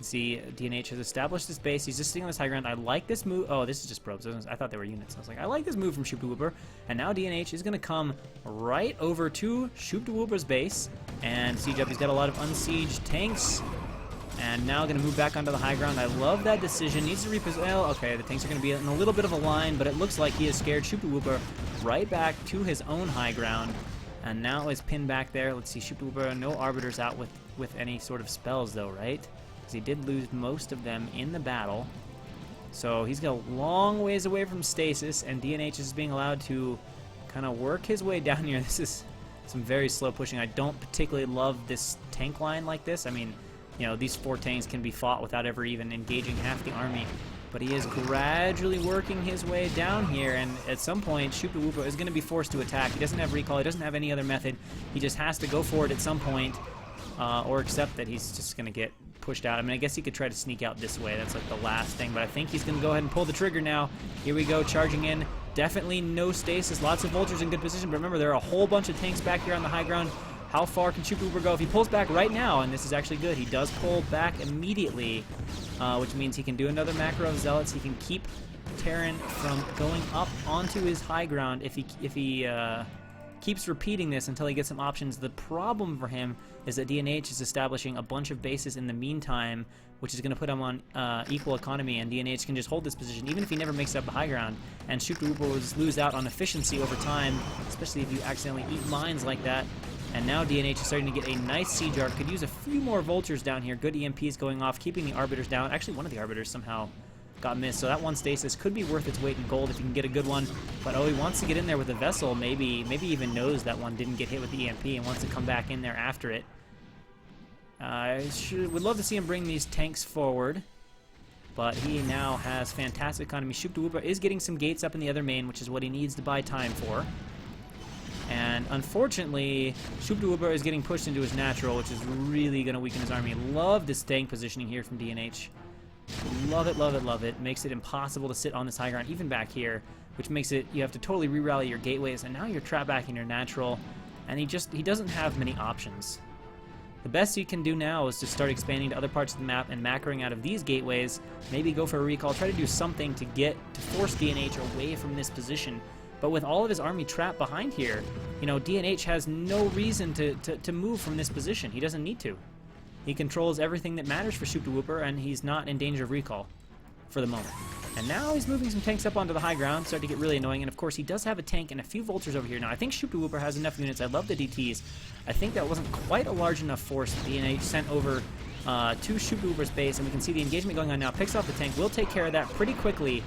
See, DNH has established this base. He's just sitting on this high ground. I like this move. Oh, this is just probes. I thought they were units. I was like, I like this move from Coach-Pupil. And now DNH is going to come right over to Coach-Pupil's base and siege up. He's got a lot of unsieged tanks. And now going to move back onto the high ground. I love that decision. Needs to reposition. Well, okay, the tanks are going to be in a little bit of a line, but it looks like he has scared Coach-Pupil right back to his own high ground. And now is pinned back there. Let's see, Coach-Pupil, no arbiters out with any sort of spells, though, right? Because he did lose most of them in the battle. So he's got a long ways away from stasis, and DNH is being allowed to kind of work his way down here. This is some very slow pushing. I don't particularly love this tank line like this. I mean, you know, these 4 tanks can be fought without ever even engaging half the army. But he is gradually working his way down here, and at some point, Coach-Pupil is going to be forced to attack. He doesn't have recall. He doesn't have any other method. He just has to go for it at some point, or accept that he's just going to get pushed out. I mean, I guess he could try to sneak out this way. That's like the last thing, but I think he's going to go ahead and pull the trigger now. Here we go, charging in. Definitely no stasis. Lots of vultures in good position, but remember, there are a whole bunch of tanks back here on the high ground. How far can Coach-Pupil go? If he pulls back right now, and this is actually good, he does pull back immediately, which means he can do another macro of zealots. He can keep Terran from going up onto his high ground if he keeps repeating this until he gets some options. The problem for him is that DNH is establishing a bunch of bases in the meantime, which is going to put him on equal economy, and DNH can just hold this position even if he never makes it up the high ground. And Coach-Pupil will lose out on efficiency over time, especially if you accidentally eat mines like that. And now DNH is starting to get a nice siege arc. Could use a few more vultures down here. Good EMPs going off, keeping the arbiters down. Actually, one of the arbiters somehow got missed, so that one stasis could be worth its weight in gold if you can get a good one. But oh, he wants to get in there with a vessel. Maybe even knows that one didn't get hit with the EMP and wants to come back in there after it. Would love to see him bring these tanks forward, but he now has fantastic economy. Coach-Pupil is getting some gates up in the other main, which is what he needs to buy time for. And unfortunately, Coach-Pupil is getting pushed into his natural, which is really going to weaken his army. Love this tank positioning here from DNH. Love it, love it, love it. Makes it impossible to sit on this high ground, even back here, which makes it, you have to totally re-rally your gateways, and now you're trapped back in your natural, and he doesn't have many options. The best you can do now is to start expanding to other parts of the map and macroing out of these gateways, maybe go for a recall, try to do something to force DNH away from this position. But with all of his army trapped behind here, you know, DNH has no reason to move from this position. He doesn't need to. He controls everything that matters for Coach-Pupil, and he's not in danger of recall for the moment. And now he's moving some tanks up onto the high ground, starting to get really annoying. And of course, he does have a tank and a few vultures over here. Now, I think Coach-Pupil has enough units. I love the DTs. I think that wasn't quite a large enough force that DNH sent over to Coach-Pupil's base, and we can see the engagement going on now. Picks off the tank, will take care of that pretty quickly.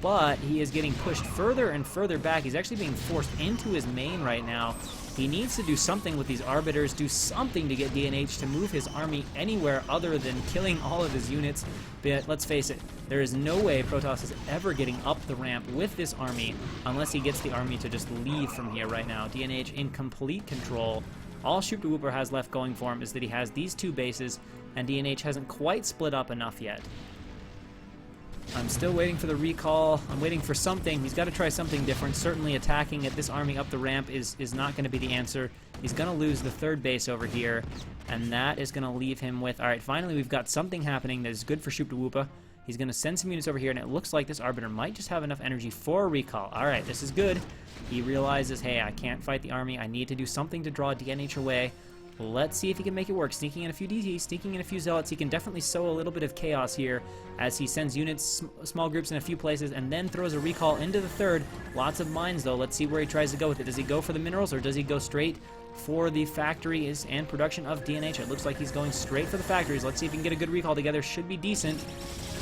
But he is getting pushed further and further back. He's actually being forced into his main right now. He needs to do something with these arbiters, do something to get DNH to move his army anywhere other than killing all of his units. But let's face it, there is no way Protoss is ever getting up the ramp with this army unless he gets the army to just leave from here right now. DNH in complete control. All Coach-Pupil has left going for him is that he has these 2 bases, and DNH hasn't quite split up enough yet. I'm still waiting for the recall. I'm waiting for something. He's got to try something different. Certainly attacking at this army up the ramp is not going to be the answer. He's going to lose the 3rd base over here, and that is going to leave him with... All right, finally we've got something happening that is good for Coach-Pupil. He's going to send some units over here, and it looks like this arbiter might just have enough energy for a recall. All right, this is good. He realizes, hey, I can't fight the army. I need to do something to draw DNH away. Let's see if he can make it work. Sneaking in a few DTs, sneaking in a few zealots. He can definitely sow a little bit of chaos here as he sends units, small groups in a few places, and then throws a recall into the 3rd. Lots of mines, though. Let's see where he tries to go with it. Does he go for the minerals, or does he go straight for the factories and production of DNH? It looks like he's going straight for the factories. Let's see if he can get a good recall together. Should be decent.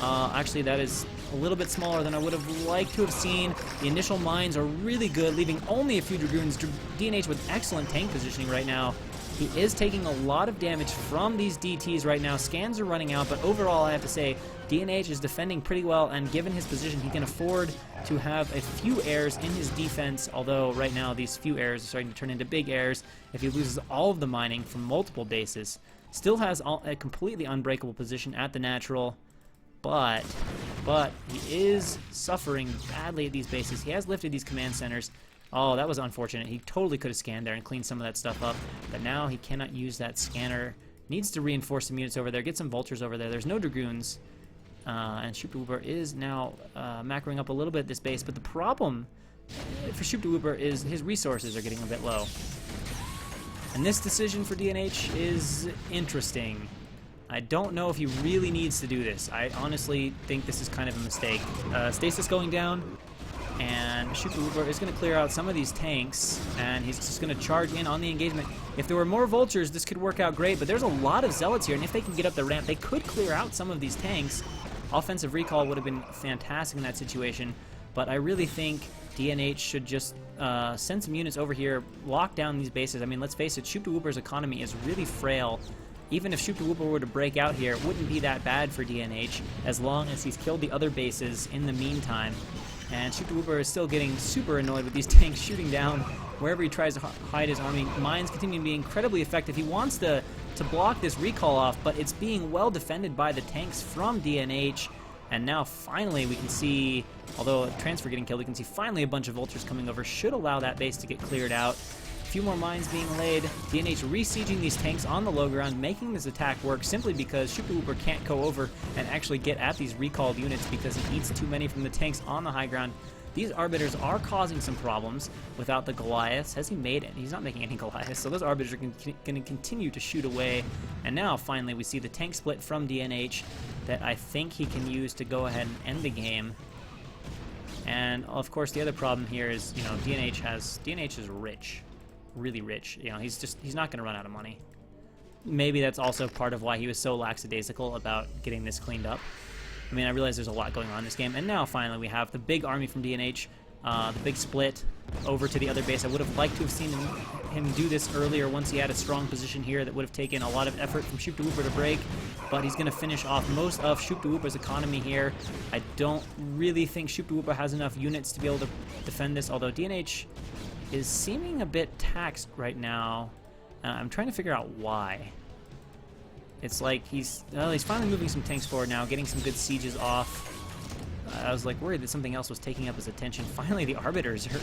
Actually, that is a little bit smaller than I would have liked to have seen. The initial mines are really good, leaving only a few Dragoons. DNH with excellent tank positioning right now. He is taking a lot of damage from these DTs right now. Scans are running out, but overall, I have to say, DNH is defending pretty well, and given his position, he can afford to have a few errors in his defense, although right now these few errors are starting to turn into big errors if he loses all of the mining from multiple bases. Still has a completely unbreakable position at the natural, but he is suffering badly at these bases. He has lifted these command centers. Oh, that was unfortunate. He totally could have scanned there and cleaned some of that stuff up, but now he cannot use that scanner Needs to reinforce some units over there, get some vultures over there. There's no dragoons. And Coach-Pupil is now macroing up a little bit this base, but the problem for Coach-Pupil is his resources are getting a bit low. And this decision for DNH is interesting. I don't know if he really needs to do this. I honestly think this is kind of a mistake. Stasis going down, and Coach-Pupil is going to clear out some of these tanks, and he's just going to charge in on the engagement. If there were more vultures, this could work out great, but there's a lot of zealots here, and if they can get up the ramp, they could clear out some of these tanks. Offensive recall would have been fantastic in that situation, but I really think DNH should just send some units over here, lock down these bases. I mean, let's face it, Coach-Pupil's economy is really frail. Even if Coach-Pupil were to break out here, it wouldn't be that bad for DNH as long as he's killed the other bases in the meantime. And Coach-Pupil is still getting super annoyed with these tanks shooting down wherever he tries to hide his army. Mines continue to be incredibly effective. He wants to block this recall off, but it's being well defended by the tanks from DNH. And now finally we can see, although a transfer getting killed, we can see finally a bunch of vultures coming over. Should allow that base to get cleared out. A few more mines being laid. DNH re-sieging these tanks on the low ground, making this attack work simply because Coach-Pupil can't go over and actually get at these recalled units because he eats too many from the tanks on the high ground. These Arbiters are causing some problems without the Goliaths. Has he made it? He's not making any Goliaths, so those Arbiters are going to continue to shoot away. And now, finally, we see the tank split from DNH that I think he can use to go ahead and end the game. And, of course, the other problem here is, you know, DNH is rich. Really rich. You know, he's not going to run out of money. Maybe that's also part of why he was so lackadaisical about getting this cleaned up. I mean, I realize there's a lot going on in this game, and now finally we have the big army from DNH, the big split over to the other base. I would have liked to have seen him do this earlier once he had a strong position here. That would have taken a lot of effort from Coach-Pupil to break, but he's going to finish off most of Coach-Pupil's economy here. I don't really think Coach-Pupil has enough units to be able to defend this, although DNH is seeming a bit taxed right now. I'm trying to figure out why. It's like he's finally moving some tanks forward now, getting some good sieges off. I was like worried that something else was taking up his attention. Finally, the Arbiters are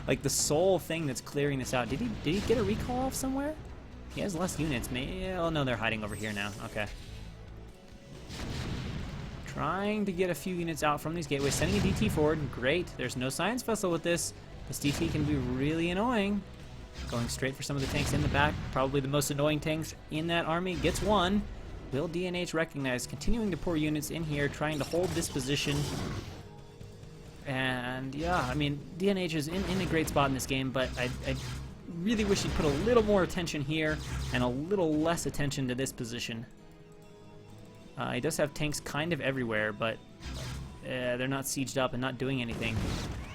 like the sole thing that's clearing this out. Did he get a recall off somewhere? He has less units. Maybe, oh no, they're hiding over here now. Okay. Trying to get a few units out from these gateways, sending a DT forward. Great. There's no science vessel with this. This DT can be really annoying. Going straight for some of the tanks in the back. Probably the most annoying tanks in that army. Gets one. Will DNH recognize? Continuing to pour units in here, trying to hold this position. And yeah, I mean, DNH is in a great spot in this game, but I really wish he'd put a little more attention here and a little less attention to this position. He does have tanks kind of everywhere, but they're not sieged up and not doing anything.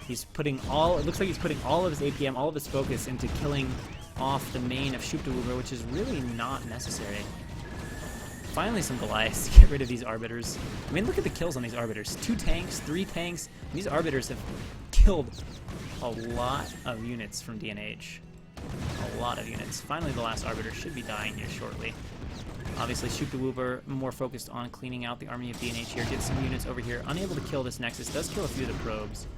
He's putting it looks like he's putting all of his APM, all of his focus into killing off the main of Coach-Pupil, which is really not necessary. Finally some Goliaths to get rid of these Arbiters. I mean, look at the kills on these Arbiters. 2 tanks, 3 tanks. These Arbiters have killed a lot of units from DNH. A lot of units. Finally, the last Arbiter should be dying here shortly. Obviously, Coach-Pupil more focused on cleaning out the army of DNH here. Gets some units over here. Unable to kill this Nexus. Does kill a few of the probes,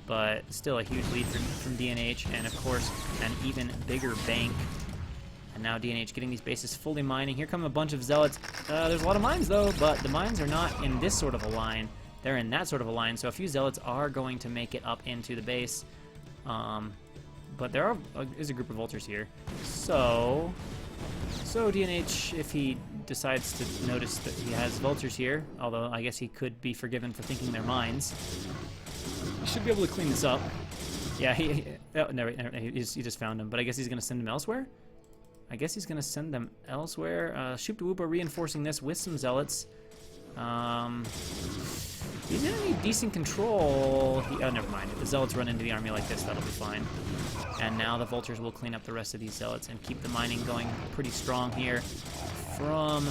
but still a huge lead from DNH, and of course, an even bigger bank. And now DNH getting these bases fully mining. Here come a bunch of Zealots. There's a lot of mines, though, but the mines are not in this sort of a line. They're in that sort of a line, so a few Zealots are going to make it up into the base. But there is a group of Vultures here. So DNH, if he decides to notice that he has Vultures here, although I guess he could be forgiven for thinking they're mines, he should be able to clean this up. Yeah, he just found them, but I guess he's going to send them elsewhere? I guess he's going to send them elsewhere. Coach-Pupil reinforcing this with some Zealots. He's going to need decent control. Oh, never mind. If the Zealots run into the army like this, that'll be fine. And now the Vultures will clean up the rest of these Zealots and keep the mining going pretty strong here from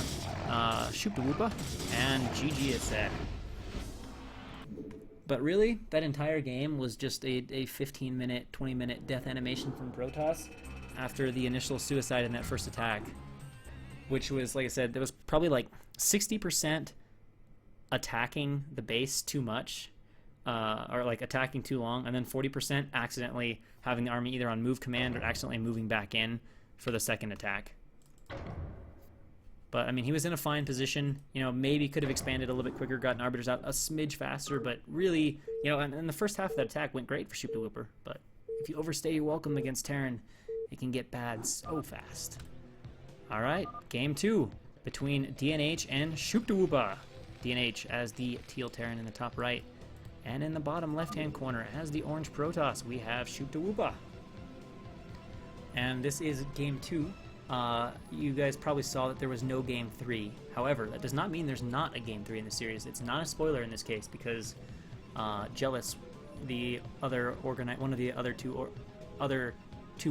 Coach-Pupil. And GG it's that. But really, that entire game was just a 15-minute, 20-minute death animation from Protoss after the initial suicide in that first attack, which was, like I said, there was probably like 60% attacking the base too much, or like attacking too long, and then 40% accidentally having the army either on move command or accidentally moving back in for the second attack. But, I mean, he was in a fine position. You know, maybe could have expanded a little bit quicker, gotten Arbiters out a smidge faster, but really, you know, and the first half of that attack went great for Coach-Pupil. But if you overstay your welcome against Terran, it can get bad so fast. All right, game 2 between DNH and Coach-Pupil. DNH as the teal Terran in the top right. And in the bottom left-hand corner as the orange Protoss, we have Coach-Pupil. And this is game 2. You guys probably saw that there was no game 3. However, that does not mean there's not a game 3 in the series. It's not a spoiler in this case because Jealous, one of the other two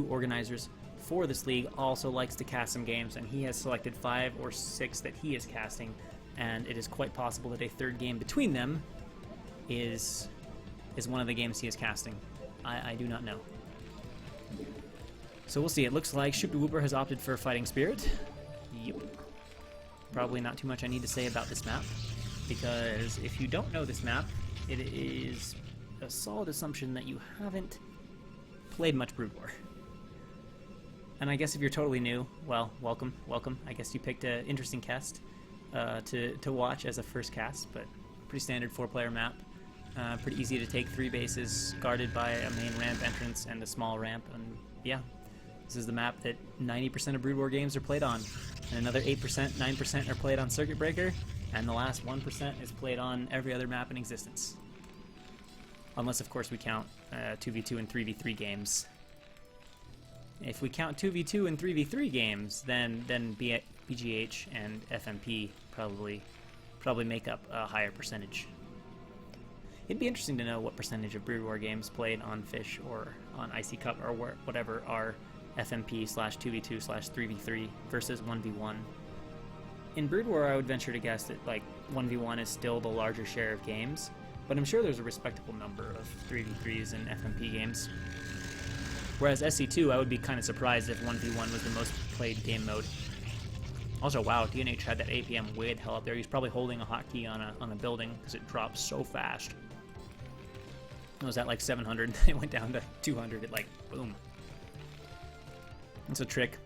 organizers for this league, also likes to cast some games, and he has selected 5 or 6 that he is casting, and it is quite possible that a third game between them is one of the games he is casting. I do not know. So we'll see. It looks like Coach-Pupil has opted for Fighting Spirit. Yep. Probably not too much I need to say about this map, because if you don't know this map, it is a solid assumption that you haven't played much Brood War. And I guess if you're totally new, well, welcome. I guess you picked an interesting cast to watch as a first cast, but pretty standard 4-player map. Pretty easy to take 3 bases, guarded by a main ramp entrance and a small ramp, and yeah. This is the map that 90% of Brood War games are played on, and another 8%, 9% are played on Circuit Breaker, and the last 1% is played on every other map in existence. Unless, of course, we count 2v2 and 3v3 games. If we count 2v2 and 3v3 games, then BGH and FMP probably make up a higher percentage. It'd be interesting to know what percentage of Brood War games played on Fish or on Icy Cup or whatever are FMP/2v2/3v3 versus 1v1. In Brood War, I would venture to guess that like 1v1 is still the larger share of games, but I'm sure there's a respectable number of 3v3s and FMP games. Whereas SC2, I would be kind of surprised if 1v1 was the most played game mode. Also, wow, DNH had that APM way the hell up there. He's probably holding a hotkey on a building because it drops so fast. It was at like 700, it went down to 200, it like, boom. It's a trick.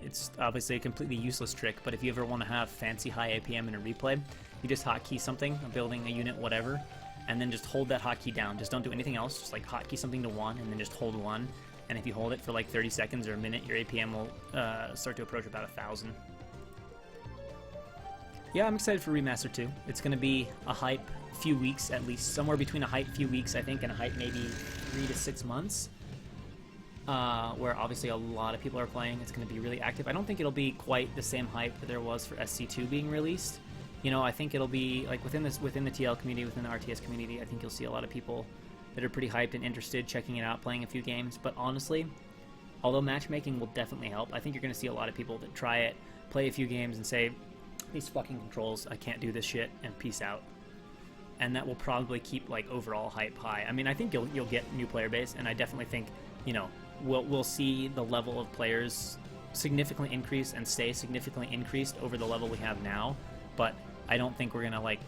It's obviously a completely useless trick, but if you ever want to have fancy high APM in a replay, you just hotkey something, a building, a unit, whatever, and then just hold that hotkey down. Just don't do anything else, just like hotkey something to 1, and then just hold 1. And if you hold it for like 30 seconds or a minute, your APM will start to approach about 1,000. Yeah, I'm excited for Remaster 2. It's going to be a hype few weeks at least, somewhere between a hype few weeks, I think, and a hype maybe 3 to 6 months, where obviously a lot of people are playing. It's going to be really active. I don't think it'll be quite the same hype that there was for SC2 being released. You know, I think it'll be like within the TL community, within the RTS community, I think you'll see a lot of people that are pretty hyped and interested, checking it out, playing a few games. But honestly, although matchmaking will definitely help, I think you're going to see a lot of people that try it, play a few games, and say, these fucking controls, I can't do this shit, and peace out. And that will probably keep like overall hype high. I mean, I think you'll get new player base, and I definitely think, you know, we'll see the level of players significantly increase and stay significantly increased over the level we have now. But I don't think we're gonna like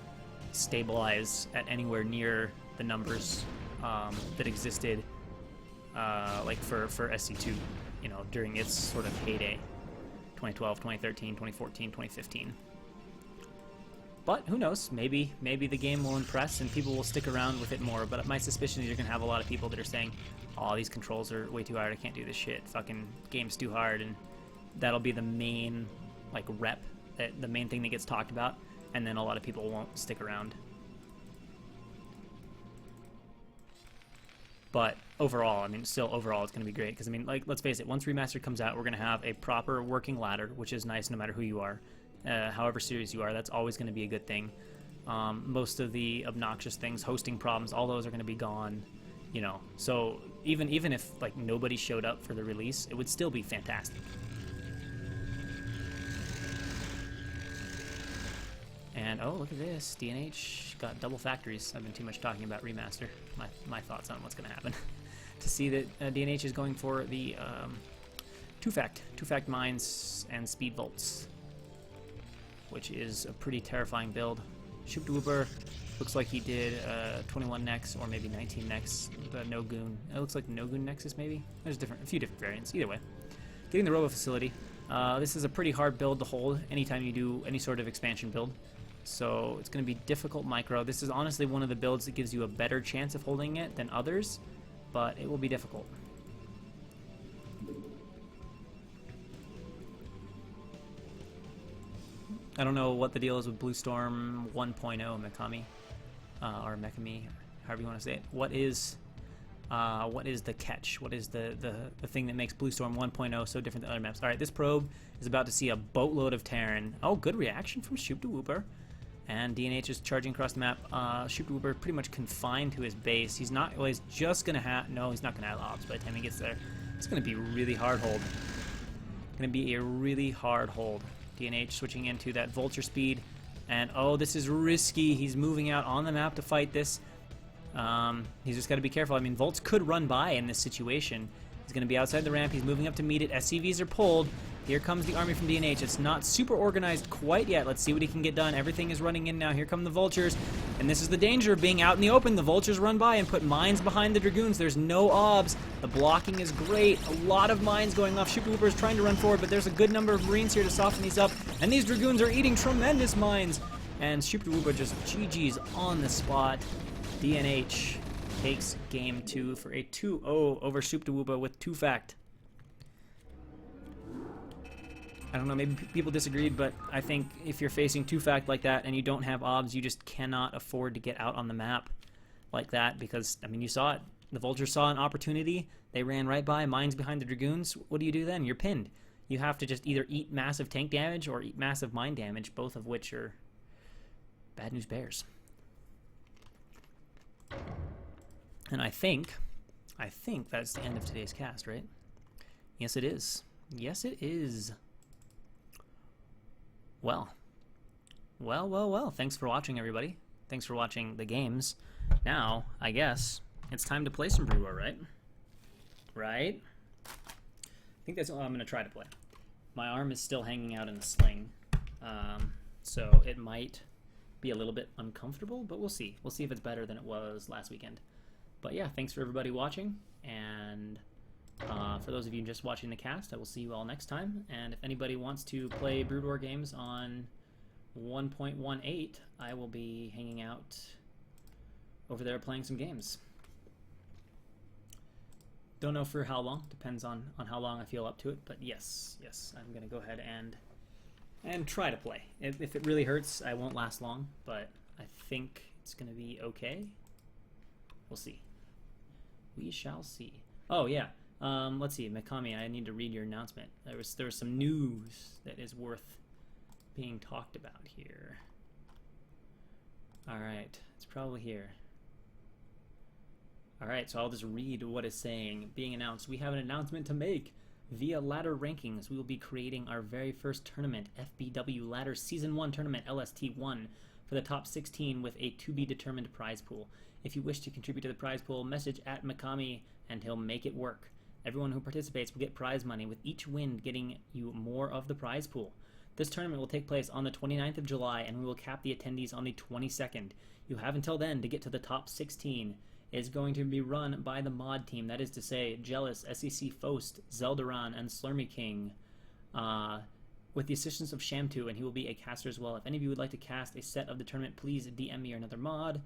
stabilize at anywhere near the numbers that existed like for SC2, you know, during its sort of heyday, 2012, 2013, 2014, 2015. But who knows? Maybe the game will impress and people will stick around with it more. But my suspicion is you're gonna have a lot of people that are saying, "Oh, these controls are way too hard. I can't do this shit. Fucking game's too hard." And that'll be the main like rep, the main thing that gets talked about. And then a lot of people won't stick around. But overall, I mean, still overall, it's going to be great. Because, I mean, like, let's face it, once Remastered comes out, we're going to have a proper working ladder, which is nice no matter who you are. However serious you are, that's always going to be a good thing. Most of the obnoxious things, hosting problems, all those are going to be gone, you know. So even if, like, nobody showed up for the release, it would still be fantastic. And, oh, look at this. DNH got double factories. I've been too much talking about Remaster. My thoughts on what's going to happen. To see that DNH is going for the two-fact mines and speed volts, which is a pretty terrifying build. Coach-Pupil looks like he did 21 Nex or maybe 19 Nex, the no goon. It looks like no goon Nexus maybe. There's a few different variants. Either way, getting the Robo facility. This is a pretty hard build to hold anytime you do any sort of expansion build. So it's going to be difficult micro. This is honestly one of the builds that gives you a better chance of holding it than others, but it will be difficult. I don't know what the deal is with Blue Storm 1.0 Mikami, or Mekami, however you want to say it. What is the catch? What is the thing that makes Blue Storm 1.0 so different than other maps? All right, this probe is about to see a boatload of Terran. Oh, good reaction from Coach-Pupil. And DNH is charging across the map. Coach-Pupil pretty much confined to his base. He's not. Well, he's just gonna have. No, he's not gonna have obs by the time he gets there. It's gonna be really hard hold. Gonna be a really hard hold. DNH switching into that vulture speed, and oh, this is risky. He's moving out on the map to fight this. He's just got to be careful. I mean, Volts could run by in this situation. He's going to be outside the ramp. He's moving up to meet it. SCVs are pulled. Here comes the army from DNH. It's not super organized quite yet. Let's see what he can get done. Everything is running in now. Here come the Vultures. And this is the danger of being out in the open. The Vultures run by and put mines behind the Dragoons. There's no obs. The blocking is great. A lot of mines going off. Coach-Pupil is trying to run forward, but there's a good number of Marines here to soften these up. And these Dragoons are eating tremendous mines. And Coach-Pupil just GG's on the spot. DNH takes game 2 for a 2-0 over Coach-Pupil with 2 fact. I don't know, maybe people disagreed, but I think if you're facing 2 fact like that and you don't have obs, you just cannot afford to get out on the map like that because, I mean, you saw it. The Vultures saw an opportunity. They ran right by, mines behind the Dragoons. What do you do then? You're pinned. You have to just either eat massive tank damage or eat massive mine damage, both of which are bad news bears. And I think that's the end of today's cast, right? Yes, it is. Yes, it is. Well. Thanks for watching, everybody. Thanks for watching the games. Now, I guess it's time to play some Brew War, right? Right? I think that's all I'm going to try to play. My arm is still hanging out in a sling, so it might be a little bit uncomfortable, but we'll see. We'll see if it's better than it was last weekend. But yeah, thanks for everybody watching, and for those of you just watching the cast, I will see you all next time. And if anybody wants to play Brood War games on 1.18, I will be hanging out over there playing some games. Don't know for how long, depends on how long I feel up to it, but yes, I'm going to go ahead and try to play. If it really hurts, I won't last long, but I think it's going to be okay. We'll see. We shall see. Oh, yeah. Let's see, Mikami, I need to read your announcement. There was some news that is worth being talked about here. Alright, it's probably here. Alright, so I'll just read what it's saying. Being announced, we have an announcement to make. Via ladder rankings, we will be creating our very first tournament, FBW Ladder Season 1 Tournament LST1, for the top 16 with a to-be-determined prize pool. If you wish to contribute to the prize pool, message at Mikami and he'll make it work. Everyone who participates will get prize money, with each win getting you more of the prize pool. This tournament will take place on the 29th of July, and we will cap the attendees on the 22nd. You have until then to get to the top 16. It is going to be run by the mod team, that is to say, Jealous, SEC Faust, Zeldaran, and Slurmy King, with the assistance of Shamtu, and he will be a caster as well. If any of you would like to cast a set of the tournament, please DM me or another mod.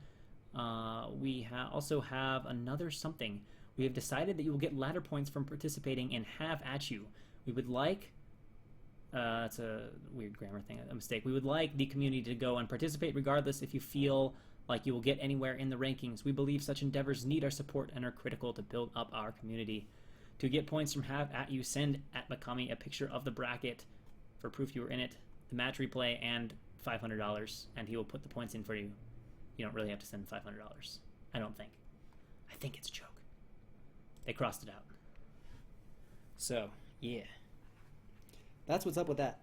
We also have another something. We have decided that you will get ladder points from participating in Have At You. We would like, it's a weird grammar thing, a mistake. We would like the community to go and participate regardless if you feel like you will get anywhere in the rankings. We believe such endeavors need our support and are critical to build up our community. To get points from Have At You, send at Mikami a picture of the bracket for proof you were in it, the match replay, and $500, and he will put the points in for you. You don't really have to send $500. I don't think. I think it's a joke. They crossed it out. So, yeah. That's what's up with that.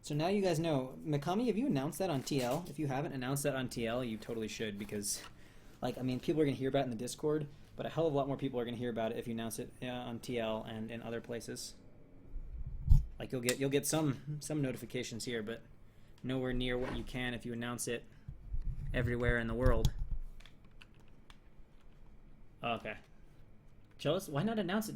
So now you guys know. Mikami, have you announced that on TL? If you haven't announced that on TL, you totally should, because, like, I mean, people are going to hear about it in the Discord, but a hell of a lot more people are going to hear about it if you announce it on TL and in other places. Like, you'll get some notifications here, but nowhere near what you can if you announce it everywhere in the world. Okay. Jealous? Why not announce it now?